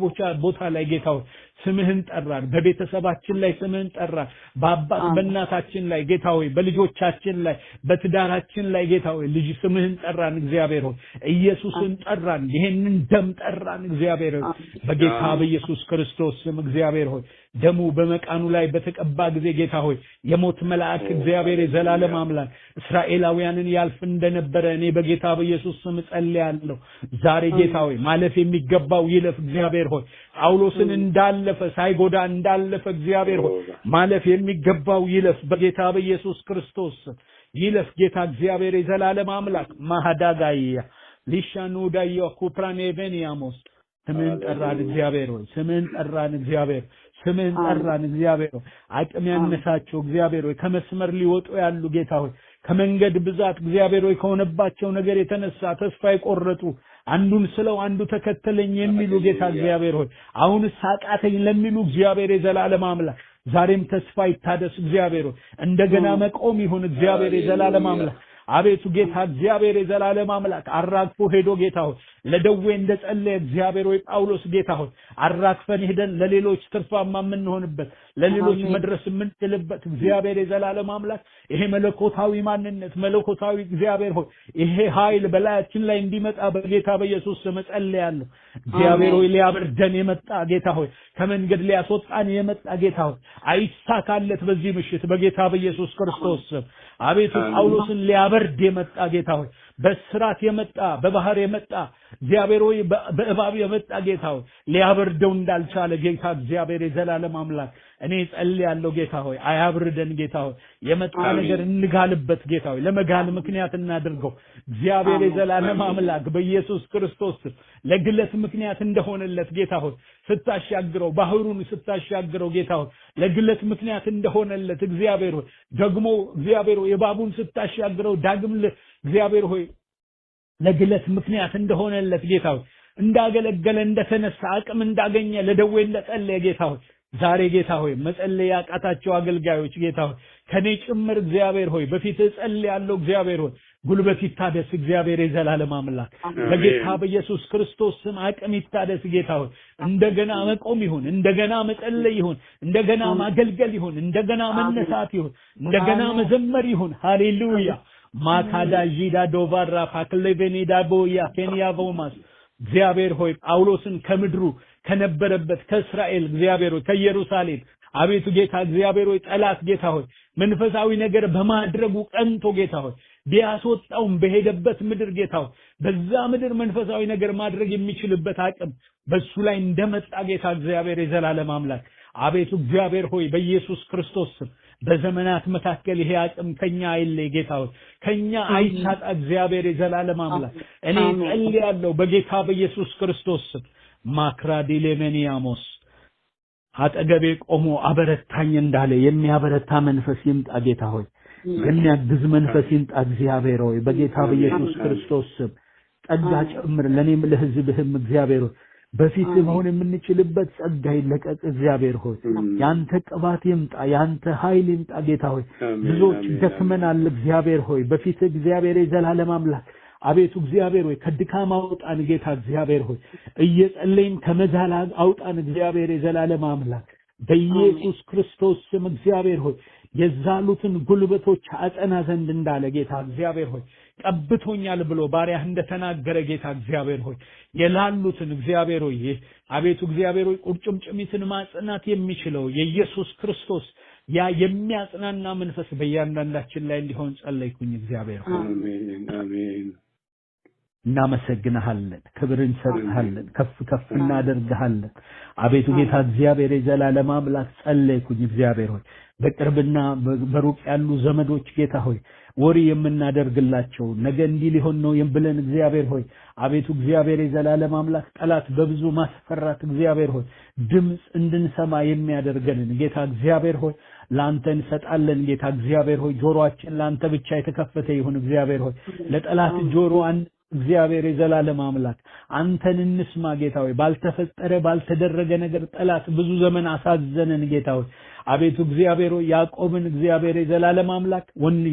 ቦታ ላይ ጌታ ሆይ ስምህን ጠራን በቤተሰባችን ላይ ስምህን ጠራን በአባት በእናታችን ላይ ጌታ ሆይ በልጆቻችን ላይ በትዳራችን ላይ ጌታ ሆይ ልጅ ስምህን ጠራን እግዚአብሔር ሆይ ኢየሱስን ጠራን ይሄንን ደም ጠራን እግዚአብሔር ሆይ በጌታ በኢየሱስ ክርስቶስ ስም እግዚአብሔር ሆይ ደሙ በመቃኑ ላይ በተቀባ ጊዜ ጌታ ሆይ የሞት መልአክ እግዚአብሔር የዘላለም አምላክ እስራኤላውያንን ያልፍ እንደነበረ እኔ በጌታ በኢየሱስ ስም ጸልያለሁ ዛሬ ጌታ ሆይ ማለፍ የሚገባው ይለፍ እግዚአብሔር ሆይ ጳውሎስን እንዳለፈ ሳይጎዳ እንዳለፈ እግዚአብሔር ሆይ ማለፍ የሚገባው ይለፍ በጌታ በኢየሱስ ክርስቶስ ይለፍ ጌታ እግዚአብሔር የዘላለም አምላክ ማሃዳጋያ ሊሻኑ ዳዮ ኩፕራኔ ቬኒያሞስ ስምን ጠራን እግዚአብሔር ሆይ ስምን ጠራን እግዚአብሔር ስምን ጠራን እግዚአብሔር ሆይ አቅም ያነሳቸው እግዚአብሔር ሆይ ከመስመር ሊወጡ ያሉ ጌታ ሆይ ከመንገድ ብዛት እግዚአብሔር ሆይ ከሆነባቸው ነገር የተነሳ ተስፋ ይቆረጡ አንዱን ስለው አንዱ ተከተለኝ የሚሉ ጌታ እግዚአብሔር ሆይ አሁን ሳቃተኝ ለሚሉ እግዚአብሔር የዘላለም አምላክ ዛሬም ተስፋ ይታደስ እግዚአብሔር ሆይ እንደገና መቆም ይሁን እግዚአብሔር የዘላለም አምላክ አቤቱ ጌታ እግዚአብሔር የዘላለም አምላክ አራግፎ ሄዶ ጌታ ሆይ ለደዌ እንደጸለየ እግዚአብሔር ሆይ ጳውሎስ ጌታ ሆይ አራግፈን ሄደን ለሌሎች ትርፋማ የምንሆንበት ለሌሎች መድረስ የምንችልበት እግዚአብሔር የዘላለም አምላክ ይሄ መለኮታዊ ማንነት መለኮታዊ እግዚአብሔር ሆይ ይሄ ኃይል በላያችን ላይ እንዲመጣ በጌታ በኢየሱስ ስም ጸልያለሁ እግዚአብሔር ሆይ ሊያበርደን የመጣ ጌታ ሆይ ከመንገድ ሊያስወጣን የመጣ ጌታ ሆይ አይሳካለት በዚህ ምሽት በጌታ በኢየሱስ ክርስቶስ ስም አቤቱ ጳውሎስን ሊያበርድ የመጣ ጌታ ሆይ በስራት የመጣ በባህር የመጣ እግዚአብሔር ሆይ በእባብ የመጣ ጌታ ሆይ ሊያበርደው እንዳልቻለ ጌታ እግዚአብሔር የዘላለም አምላክ እኔ ጸልያለሁ ጌታ ሆይ አያብርደን ጌታ ሆይ የመጣ ነገር እንጋልበት ጌታ ሆይ ለመጋል ምክንያት እናድርገው እግዚአብሔር የዘላለም አምላክ በኢየሱስ ክርስቶስ ለግለት ምክንያት እንደሆነለት ጌታ ሆይ ስታሻግረው ባህሩን ስታሻግረው ጌታ ሆይ ለግለት ምክንያት እንደሆነለት እግዚአብሔር ሆይ ደግሞ እግዚአብሔር ሆይ የባቡን ስታሻግረው ዳግም እግዚአብሔር ሆይ ለግለት ምክንያት እንደሆነለት ጌታ ሆይ እንዳገለገለ እንደተነሳ አቅም እንዳገኘ ለደዌ እንደጸለየ ጌታ ሆይ ዛሬ ጌታ ሆይ መጸለይ ያቃታቸው አገልጋዮች ጌታ ሆይ ከኔ ጭምር እግዚአብሔር ሆይ በፊት ጸልያለሁ እግዚአብሔር ሆይ ጉልበት ይታደስ እግዚአብሔር የዘላለም አምላክ በጌታ በኢየሱስ ክርስቶስ ስም አቅም ይታደስ ጌታ ሆይ እንደገና መቆም ይሁን እንደገና መጸለይ ይሁን እንደገና ማገልገል ይሁን እንደገና መነሳት ይሁን እንደገና መዘመር ይሁን ሃሌሉያ ማካዳ ጂዳ ዶቫራ ፓክሌቬኒዳ ቦያ ኬንያ ቮማስ እግዚአብሔር ሆይ ጳውሎስን ከምድሩ ከነበረበት ከእስራኤል እግዚአብሔር ሆይ ከኢየሩሳሌም አቤቱ ጌታ እግዚአብሔር ሆይ ጠላት ጌታ ሆይ መንፈሳዊ ነገር በማድረጉ ቀንቶ ጌታ ሆይ ቢያስወጣውም በሄደበት ምድር ጌታ ሆይ በዛ ምድር መንፈሳዊ ነገር ማድረግ የሚችልበት አቅም በሱ ላይ እንደመጣ ጌታ እግዚአብሔር የዘላለም አምላክ አቤቱ እግዚአብሔር ሆይ በኢየሱስ ክርስቶስ ስም በዘመናት መካከል ይሄ አቅም ከኛ አይለይ ጌታ ሆይ ከኛ አይሳጣ እግዚአብሔር የዘላለም አምላክ እኔ ጸልያለሁ በጌታ በኢየሱስ ክርስቶስ ስም ማክራዲሌሜኒያሞስ አጠገቤ ቆሞ አበረታኝ እንዳለ የሚያበረታ መንፈስ ይምጣ ጌታ ሆይ የሚያግዝ መንፈስ ይምጣ እግዚአብሔር ሆይ በጌታ በኢየሱስ ክርስቶስ ስም ጸጋ ጨምር ለኔም ለሕዝብህም እግዚአብሔር ሆይ በፊት መሆን የምንችልበት ጸጋ ይለቀቅ እግዚአብሔር ሆይ ያንተ ቅባት ይምጣ ያንተ ኃይል ይምጣ ጌታ ሆይ ብዙዎች ደክመናል እግዚአብሔር ሆይ በፊት እግዚአብሔር የዘላለም አምላክ አቤቱ እግዚአብሔር ሆይ ከድካም አውጣን ጌታ እግዚአብሔር ሆይ እየጸለይን ከመዛል አውጣን እግዚአብሔር የዘላለም አምላክ በኢየሱስ ክርስቶስ ስም እግዚአብሔር ሆይ የዛሉትን ጉልበቶች አጸና ዘንድ እንዳለ ጌታ እግዚአብሔር ሆይ ቀብቶኛል ብሎ ባሪያህ እንደተናገረ ጌታ እግዚአብሔር ሆይ የላሉትን እግዚአብሔር ሆይ አቤቱ እግዚአብሔር ሆይ ቁርጭምጭሚትን ማጽናት የሚችለው የኢየሱስ ክርስቶስ ያ የሚያጽናና መንፈስ በእያንዳንዳችን ላይ እንዲሆን ጸለይኩኝ እግዚአብሔር ሆይ አሜን አሜን እናመሰግንሃለን ክብርን ሰጥሃለን ከፍ እናደርግሃለን አቤቱ ጌታ እግዚአብሔር የዘላለም አምላክ ጸለይኩኝ እግዚአብሔር ሆይ በቅርብና በሩቅ ያሉ ዘመዶች ጌታ ሆይ ወሪ የምናደርግላቸው ነገ እንዲህ ሊሆን ነው ብለን እግዚአብሔር ሆይ አቤቱ እግዚአብሔር የዘላለም አምላክ ጠላት በብዙ ማስፈራት እግዚአብሔር ሆይ ድምጽ እንድንሰማ የሚያደርገንን ጌታ እግዚአብሔር ሆይ ላንተ እንሰጣለን ጌታ እግዚአብሔር ሆይ ጆሮአችን ላንተ ብቻ የተከፈተ ይሁን እግዚአብሔር ሆይ ለጠላት ጆሮአን እግዚአብሔር የዘላለም አምላክ አንተን እንስማ ጌታ ሆይ ባልተፈጠረ ባልተደረገ ነገር ጠላት ብዙ ዘመን አሳዘነን ጌታ ሆይ አቤቱ እግዚአብሔር ሆይ ያዕቆብን እግዚአብሔር የዘላለም አምላክ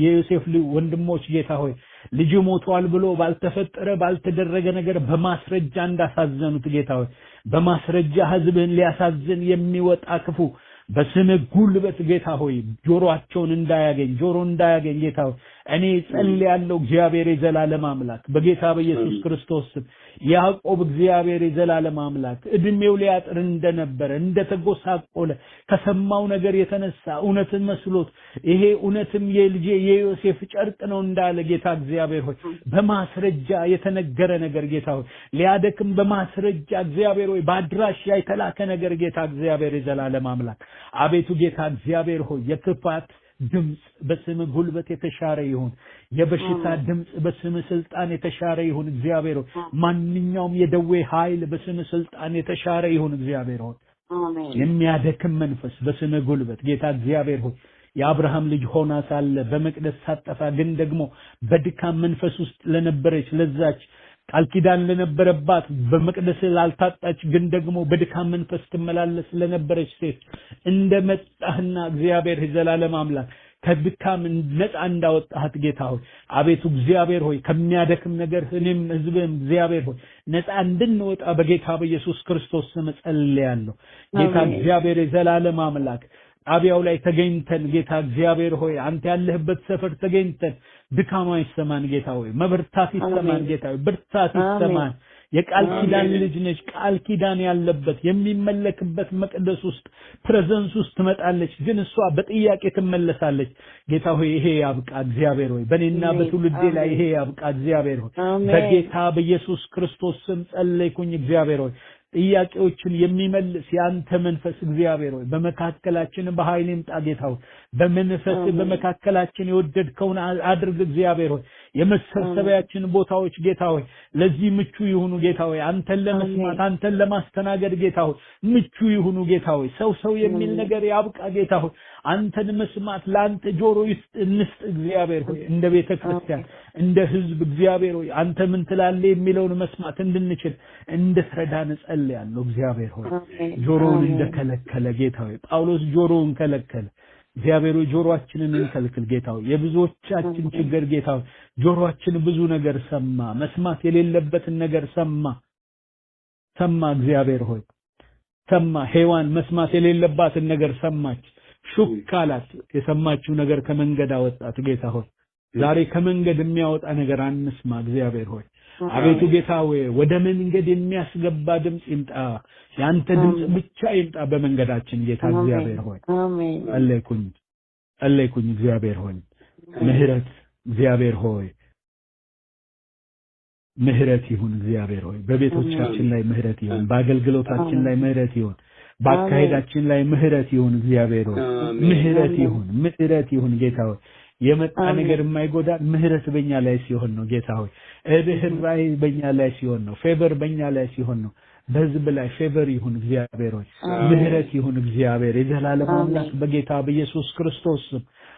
የዮሴፍ ወንድሞች ጌታ ሆይ ልጅ ሞቷል ብሎ ባልተፈጠረ ባልተደረገ ነገር በማስረጃ እንዳሳዘኑት ጌታ ሆይ በማስረጃ ሕዝብህን ሊያሳዝን የሚወጣ ክፉ በስም ጉልበት ጌታ ሆይ ጆሮአቸውን እንዳያገኝ ጌታ ሆይ እኔ ጸልያለሁ እግዚአብሔር የዘላለም አምላክ በጌታ በኢየሱስ ክርስቶስ ያዕቆብ እግዚአብሔር የዘላለም አምላክ እድሜው ሊያጥር እንደነበረ እንደተጎሳቆለ ከሰማው ነገር የተነሳ እውነትን መስሎት ይሄ እውነትም የልጄ የዮሴፍ ጨርቅ ነው እንዳለ ጌታ እግዚአብሔር ሆይ በማስረጃ የተነገረ ነገር ጌታ ሆይ ሊያደክም በማስረጃ እግዚአብሔር ሆይ ባድራሽ የተላከ ነገር ጌታ እግዚአብሔር የዘላለም አምላክ አቤቱ ጌታ እግዚአብሔር ሆይ የክፋት ድምጽ በስም ጉልበት የተሻረ ይሁን የበሽታ ድምጽ በስም ስልጣን የተሻረ ይሁን እግዚአብሔር ማንኛውም የደዌ ኃይል በስም ስልጣን የተሻረ ይሁን እግዚአብሔር አሜን የሚያደክም መንፈስ በስም ጉልበት ጌታ እግዚአብሔር ሆይ የአብርሃም ልጅ ሆና ሳለ በመቅደስ ሳጠፋ ግን ደግሞ በድካም መንፈስ ውስጥ ለነበረች ለዛች ቃል ኪዳን ለነበረባት በመቅደስ ላልታጣች ግን ደግሞ በድካም መንፈስ ትመላለስ ለነበረች ሴት እንደመጣህና እግዚአብሔር ዘላለም አምላክ ከድካም ነፃ እንዳወጣሃት ጌታ ሆይ አቤቱ እግዚአብሔር ሆይ ከሚያደክም ነገር እኔም ሕዝብም እግዚአብሔር ሆይ ነፃ እንድንወጣ በጌታ በኢየሱስ ክርስቶስ ስም ጸልያለሁ ጌታ እግዚአብሔር ዘላለም አምላክ ጣቢያው ላይ ተገኝተን ጌታ እግዚአብሔር ሆይ አንተ ያለህበት ሰፈር ተገኝተን ድካማ ይሰማን ጌታ ሆይ መብርታት ይሰማን ጌታ ሆይ ብርታት ይሰማን የቃል ኪዳን ልጅ ነች ቃል ኪዳን ያለበት የሚመለክበት መቅደስ ውስጥ ፕሬዘንስ ውስጥ ትመጣለች ግን እሷ በጥያቄ ትመለሳለች ጌታ ሆይ ይሄ ያብቃ እግዚአብሔር ሆይ በእኔና በትውልዴ ላይ ይሄ ያብቃ እግዚአብሔር ሆይ በጌታ በኢየሱስ ክርስቶስ ስም ጸለይኩኝ እግዚአብሔር ሆይ ጥያቄዎችን የሚመልስ ያንተ መንፈስ እግዚአብሔር ሆይ በመካከላችን በኃይል ይምጣ ጌታ ሆይ በመንፈስ በመካከላችን የወደድከውን አድርግ እግዚአብሔር ሆይ የመሰብሰቢያችን ቦታዎች ጌታ ሆይ ለዚህ ምቹ ይሁኑ ጌታ ሆይ አንተን ለመስማት አንተን ለማስተናገድ ጌታ ሆይ ምቹ ይሁኑ ጌታ ሆይ ሰው የሚል ነገር ያብቃ ጌታ ሆይ አንተን መስማት ለአንተ ጆሮ እንስጥ እግዚአብሔር ሆይ እንደ ቤተ ክርስቲያን እንደ ሕዝብ እግዚአብሔር ሆይ አንተ ምን ትላለህ የሚለውን መስማት እንድንችል እንድትረዳን ጸልያለሁ እግዚአብሔር ሆይ ጆሮውን እንደከለከለ ጌታ ሆይ ጳውሎስ ጆሮውን ከለከለ እግዚአብሔር ሆይ ጆሮአችንን እንከልክል ጌታ ሆይ የብዙዎቻችን ችግር ጌታ ሆይ ጆሮአችን ብዙ ነገር ሰማ መስማት የሌለበትን ነገር ሰማ እግዚአብሔር ሆይ ሰማ ሔዋን መስማት የሌለባትን ነገር ሰማች ሹካላት የሰማችው ነገር ከመንገድ አወጣት ጌታ ሆይ ዛሬ ከመንገድ የሚያወጣ ነገር አንስማ እግዚአብሔር ሆይ አቤቱ ጌታ ሆይ ወደ መንገድ የሚያስገባ ድምጽ ይምጣ ያንተ ድምጽ ብቻ ይምጣ በመንገዳችን ጌታ እግዚአብሔር ሆይ አሜን ጸለይኩኝ እግዚአብሔር ሆይ ምህረት እግዚአብሔር ሆይ ምህረት ይሁን እግዚአብሔር ሆይ በቤቶቻችን ላይ ምህረት ይሁን በአገልግሎታችን ላይ ምህረት ይሁን ባካሄዳችን ላይ ምህረት ይሁን እግዚአብሔር ሆይ ምህረት ይሁን ጌታ ሆይ የመጣ ነገር የማይጎዳ ምህረት በእኛ ላይ ሲሆን ነው ጌታ ሆይ ርህራሄ በእኛ ላይ ሲሆን ነው ፌቨር በእኛ ላይ ሲሆን ነው በሕዝብ ላይ ፌቨር ይሁን እግዚአብሔር ሆይ ምህረት ይሁን እግዚአብሔር የዘላለም አምላክ በጌታ በኢየሱስ ክርስቶስ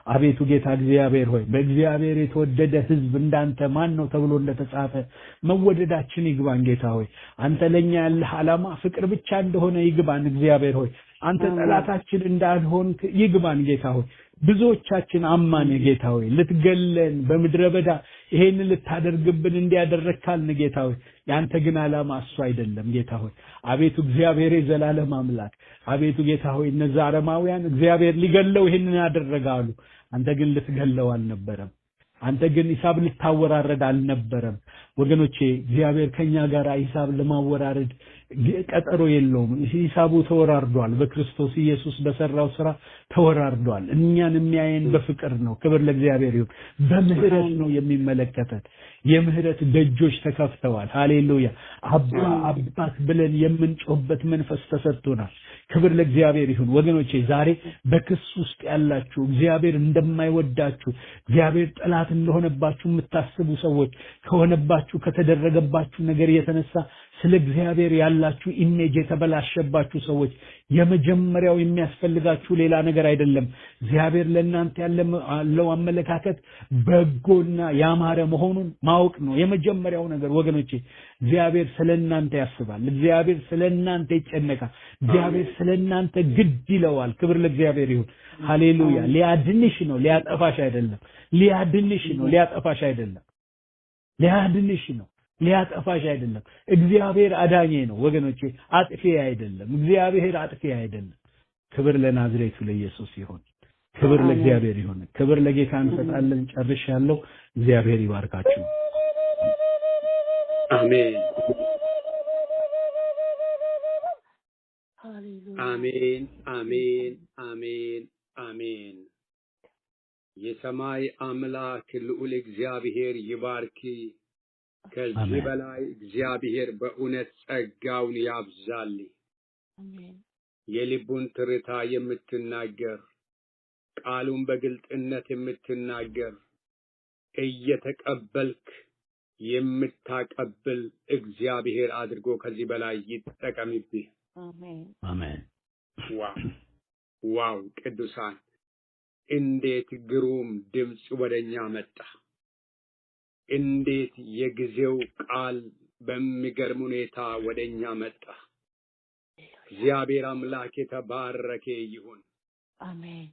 አቤቱ ጌታ እግዚአብሔር ሆይ በእግዚአብሔር የተወደደ ሕዝብ እንዳንተ ማን ነው ተብሎ እንደተጻፈ መወደዳችን ይግባን ጌታ ሆይ አንተ ለኛ ያለህ ዓላማ ፍቅር ብቻ እንደሆነ ይግባን እግዚአብሔር ሆይ አንተ ጠላታችን እንዳልሆን ይግባን ጌታ ሆይ ብዙዎቻችን አማን ጌታ ሆይ ልትገለን በመድረ በዳ ይሄን ልታደርግብን እንዲያደርካልን ጌታ ሆይ ያንተ ግን ዓላማ እሱ አይደለም ጌታ ሆይ አቤቱ እግዚአብሔር የዘላለም አምላክ አቤቱ ጌታ ሆይ እነዛ አረማውያን እግዚአብሔር ሊገለው ይሄንን ያደረጋሉ አንተ ግን ልትገለው አልነበረም አንተ ግን ሂሳብ ልታወራረድ አልነበረም ወገኖቼ እግዚአብሔር ከኛ ጋር ሂሳብ ለማወራረድ ቀጠሮ የለውም ሂሳቡ ተወራርዷል በክርስቶስ ኢየሱስ በሰራው ስራ ተወራርዷል እኛን የሚያየን በፍቅር ነው ክብር ለእግዚአብሔር ይሁን በምህረት ነው የሚመለከተን የምህረት ደጆች ተከፍተዋል ሃሌሉያ አባት ብለን የምንጮህበት መንፈስ ተሰጥቶናል ክብር ለእግዚአብሔር ይሁን ወገኖቼ ዛሬ በክስ ውስጥ ያላችሁ እግዚአብሔር እንደማይወዳችሁ እግዚአብሔር ጠላት እንደሆነባችሁ የምታስቡ ሰዎች ከሆነባችሁ ከተደረገባችሁ ነገር የተነሳ ስለ እግዚአብሔር ያላችሁ ኢሜጅ የተበላሸባችሁ ሰዎች የመጀመሪያው የሚያስፈልጋችሁ ሌላ ነገር አይደለም እግዚአብሔር ለእናንተ ያለው አመለካከት በጎና ያማረ መሆኑን ማወቅ ነው የመጀመሪያው ነገር ወገኖቼ እግዚአብሔር ስለእናንተ ያስባል እግዚአብሔር ስለእናንተ ይጨነቃል እግዚአብሔር ስለእናንተ ግድ ይለዋል ክብር ለእግዚአብሔር ይሁን ሃሌሉያ ሊያድንሽ ነው ሊያጠፋሽ አይደለም ሊያድንሽ ነው ሊያጠፋሽ አይደለም ሊያድንሽ ነው ሊያጠፋሽ አይደለም እግዚአብሔር አዳኜ ነው ወገኖቼ አጥፊ አይደለም እግዚአብሔር አጥፊ አይደለም ክብር ለናዝሬቱ ለኢየሱስ ይሁን ክብር ለእግዚአብሔር ይሁን ክብር ለጌታ እንሰጣለን ጨርሻለሁ እግዚአብሔር ይባርካችሁ አሜን ሃሌሉያ አሜን አሜን አሜን አሜን የሰማይ አምላክ ልዑል እግዚአብሔር ይባርክ ከዚህ በላይ እግዚአብሔር በእውነት ጸጋውን ያብዛል አሜን የልቡን ትርታ የምትናገር ቃሉን በግልጥነት የምትናገር እየተቀበልክ የምታቀብል እግዚአብሔር አድርጎ ከዚህ በላይ ይጠቀምብህ። አሜን አሜን። ዋው ቅዱሳን እንዴት ግሩም ድምጽ ወደኛ መጣ! እንዴት የጊዜው ቃል በሚገርም ሁኔታ ወደኛ መጣ! እግዚአብሔር አምላክ የተባረከ ይሁን። አሜን።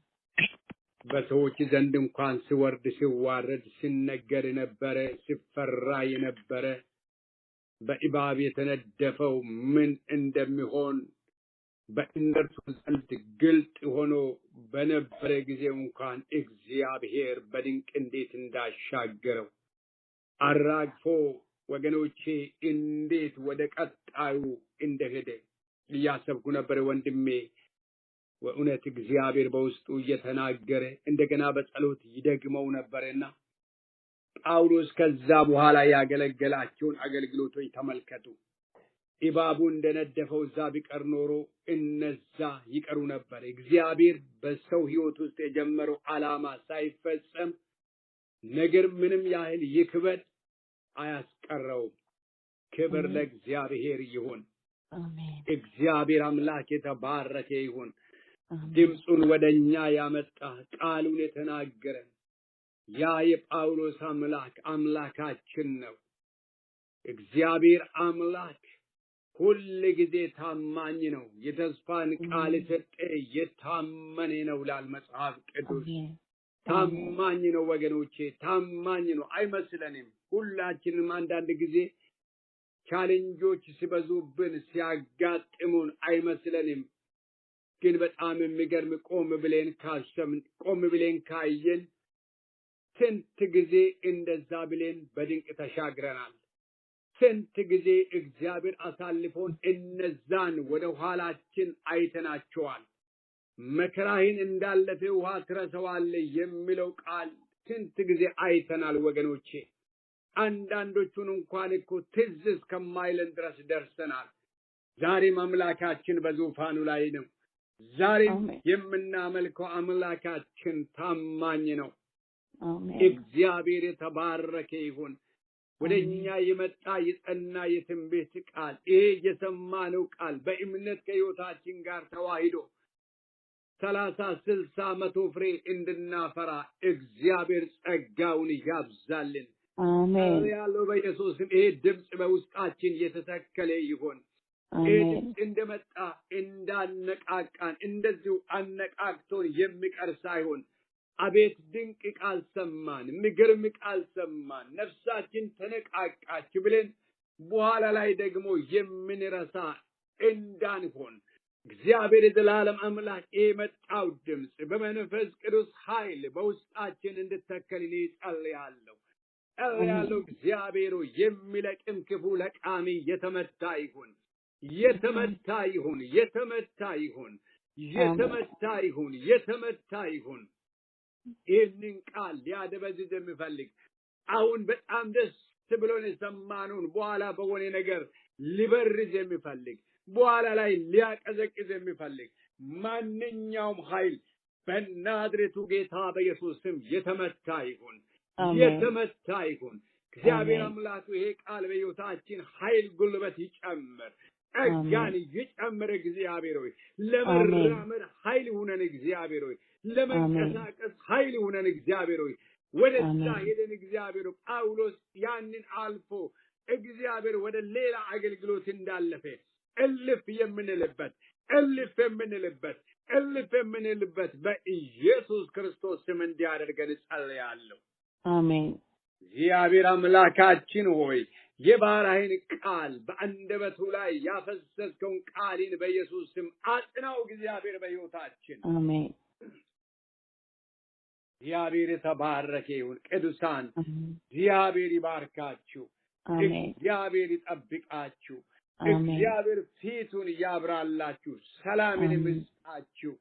በሰዎች ዘንድ እንኳን ሲወርድ ሲዋረድ ሲነገር የነበረ ሲፈራ የነበረ በእባብ የተነደፈው ምን እንደሚሆን በእነርሱ ዘንድ ግልጥ ሆኖ በነበረ ጊዜ እንኳን እግዚአብሔር በድንቅ እንዴት እንዳሻገረው አራግፎ ወገኖቼ እንዴት ወደ ቀጣዩ እንደሄደ እያሰብኩ ነበር ወንድሜ። ወእውነት እግዚአብሔር በውስጡ እየተናገረ እንደገና በጸሎት ይደግመው ነበርና ጳውሎስ ከዛ በኋላ ያገለገላቸውን አገልግሎቶች ተመልከቱ። እባቡ እንደነደፈው እዛ ቢቀር ኖሮ እነዛ ይቀሩ ነበር። እግዚአብሔር በሰው ሕይወት ውስጥ የጀመረው ዓላማ ሳይፈጸም ነገር ምንም ያህል ይክበድ አያስቀረውም። ክብር ለእግዚአብሔር ይሁን። አሜን። እግዚአብሔር አምላክ የተባረከ ይሁን። ድምፁን ወደኛ ያመጣ ቃሉን የተናገረ ያ የጳውሎስ አምላክ አምላካችን ነው። እግዚአብሔር አምላክ ሁል ጊዜ ታማኝ ነው። የተስፋን ቃል ሰጠ የታመነ ነው ይላል መጽሐፍ ቅዱስ። ታማኝ ነው ወገኖቼ፣ ታማኝ ነው። አይመስለንም። ሁላችንም አንዳንድ ጊዜ ቻሌንጆች ሲበዙብን ሲያጋጥሙን አይመስለንም። ግን በጣም የሚገርም ቆም ብለን ካየን ስንት ጊዜ እንደዛ ብለን በድንቅ ተሻግረናል። ስንት ጊዜ እግዚአብሔር አሳልፎን እነዛን ወደ ኋላችን አይተናቸዋል። መከራህን እንዳለፈ ውሃ ትረሳዋለህ የሚለው ቃል ስንት ጊዜ አይተናል ወገኖቼ። አንዳንዶቹን እንኳን እኮ ትዝ እስከማይለን ድረስ ደርሰናል። ዛሬም አምላካችን በዙፋኑ ላይ ነው። ዛሬም የምናመልከው አምላካችን ታማኝ ነው። እግዚአብሔር የተባረከ ይሁን። ወደኛ የመጣ የጸና የትንቢት ቃል ይሄ የሰማነው ቃል በእምነት ከሕይወታችን ጋር ተዋሂዶ 30 60 100 ፍሬ እንድናፈራ እግዚአብሔር ጸጋውን ያብዛልን። አሜን። ያለው በኢየሱስም ይሄ ድምጽ በውስጣችን የተተከለ ይሁን። ይሄ ድምጽ እንደመጣ እንዳነቃቃን እንደዚሁ አነቃቅቶን የሚቀር ሳይሆን አቤት ድንቅ ቃል ሰማን፣ የሚገርም ቃል ሰማን፣ ነፍሳችን ተነቃቃች ብለን በኋላ ላይ ደግሞ የምንረሳ እንዳንሆን እግዚአብሔር የዘላለም አምላክ የመጣው ድምጽ በመንፈስ ቅዱስ ኃይል በውስጣችን እንድተከል እኔ ጸልያለሁ። እግዚአብሔር የሚለቅም ክፉ ለቃሚ የተመታ ይሁን፣ የተመታ ይሁን፣ የተመታ ይሁን፣ የተመታ ይሁን፣ የተመታ ይሁን። ይህንን ቃል ሊያደበዝዝ የሚፈልግ አሁን በጣም ደስ ብሎን የሰማነውን በኋላ በሆነ ነገር ሊበርዝ የሚፈልግ በኋላ ላይ ሊያቀዘቅዝ የሚፈልግ ማንኛውም ኃይል በናዝሬቱ ጌታ በኢየሱስ ስም የተመታ ይሁን፣ የተመታ ይሁን። እግዚአብሔር አምላክ ይሄ ቃል በሕይወታችን ኃይል ጉልበት ይጨምር፣ ጸጋን ይጨምር። እግዚአብሔር ሆይ ለመራመድ ኃይል ሁነን፣ እግዚአብሔር ሆይ ለመንቀሳቀስ ኃይል ሁነን። እግዚአብሔር ሆይ ወደዛ ሄደን እግዚአብሔር ጳውሎስ ያንን አልፎ እግዚአብሔር ወደ ሌላ አገልግሎት እንዳለፈ እልፍ የምንልበት በኢየሱስ ክርስቶስ ስም እንዲያደርገን ጸልያለሁ። አሜን። እግዚአብሔር አምላካችን ሆይ የባሪያህን ቃል በአንደበቱ ላይ ያፈሰስከውን ቃልን በኢየሱስ ስም አጽናው። እግዚአብሔር በሕይወታችን አሜን። እግዚአብሔር የተባረከ ይሁን። ቅዱሳን እግዚአብሔር ይባርካችሁ፣ እግዚአብሔር ይጠብቃችሁ፣ እግዚአብሔር ፊቱን ያብራላችሁ፣ ሰላምን ይስጣችሁ።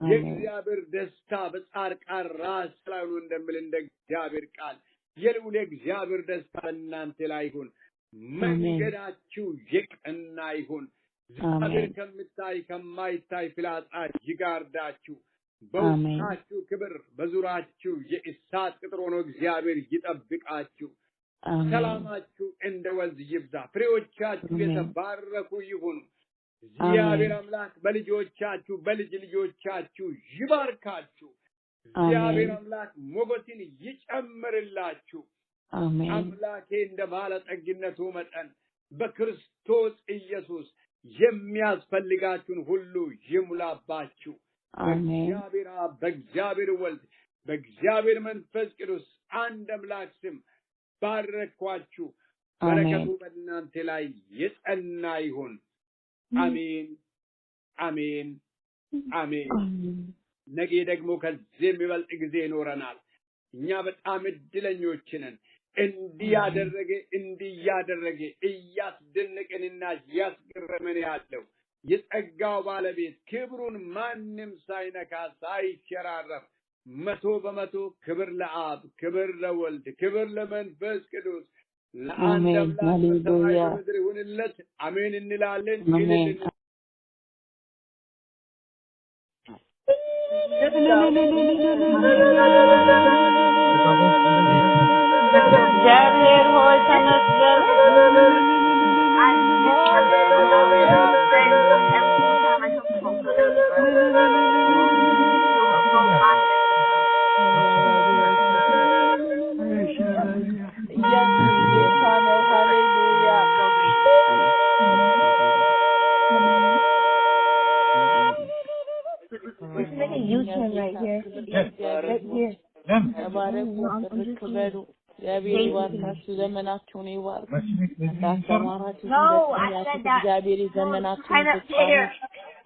የእግዚአብሔር ደስታ በጻድቃን ራስ ላይ ሆኖ እንደሚል እንደ እግዚአብሔር ቃል የልዑል እግዚአብሔር ደስታ በእናንተ ላይ ይሁን። መንገዳችሁ የቀና ይሁን። እግዚአብሔር ከሚታይ ከማይታይ ፍላጻ ይጋርዳችሁ። በውስጣችሁ ክብር በዙሪያችሁ የእሳት ቅጥር ሆኖ እግዚአብሔር ይጠብቃችሁ። ሰላማችሁ እንደ ወንዝ ይብዛ። ፍሬዎቻችሁ የተባረኩ ይሁኑ። እግዚአብሔር አምላክ በልጆቻችሁ በልጅ ልጆቻችሁ ይባርካችሁ። እግዚአብሔር አምላክ ሞገስን ይጨምርላችሁ። አምላኬ እንደ ባለጠግነቱ መጠን በክርስቶስ ኢየሱስ የሚያስፈልጋችሁን ሁሉ ይሙላባችሁ። በእግዚአብሔር አብ በእግዚአብሔር ወልድ በእግዚአብሔር መንፈስ ቅዱስ አንድ አምላክ ስም ባረኳችሁ። በረከቱ በእናንተ ላይ የጸና ይሁን። አሜን አሜን አሜን። ነገ ደግሞ ከዚህ የሚበልጥ ጊዜ ይኖረናል። እኛ በጣም እድለኞች ነን። እንዲያደረገ እያስደነቀንና እያስገረመን ያለው የጸጋው ባለቤት ክብሩን ማንም ሳይነካ ሳይሸራረፍ 100% ክብር ለአብ ክብር ለወልድ ክብር ለመንፈስ ቅዱስ ለአንድ አምላክ በሰማይ በምድር ይሁንለት። አሜን እንላለን። እግዚአብሔር ሆይ ተመስገን። Let's make a U-turn right here. Right here. እግዚአብሔር ይባርካችሁ፣ ዘመናችሁን ይባርክ። እንዳስተማራችሁ እግዚአብሔር ዘመናችሁን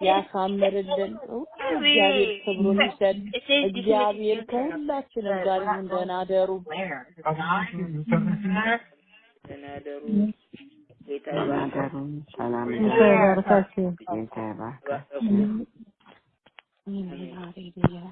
ያሳምርልን። እግዚአብሔር ክብሩን ይሰጥ። እግዚአብሔር ከሁላችንም ጋር ይሁን። ደህና ደሩ። ጌታ ይባርካችሁ። ሰላም ይባርካችሁ። ጌታ ይባርካችሁ። ሃሌሉያ ሃሌሉያ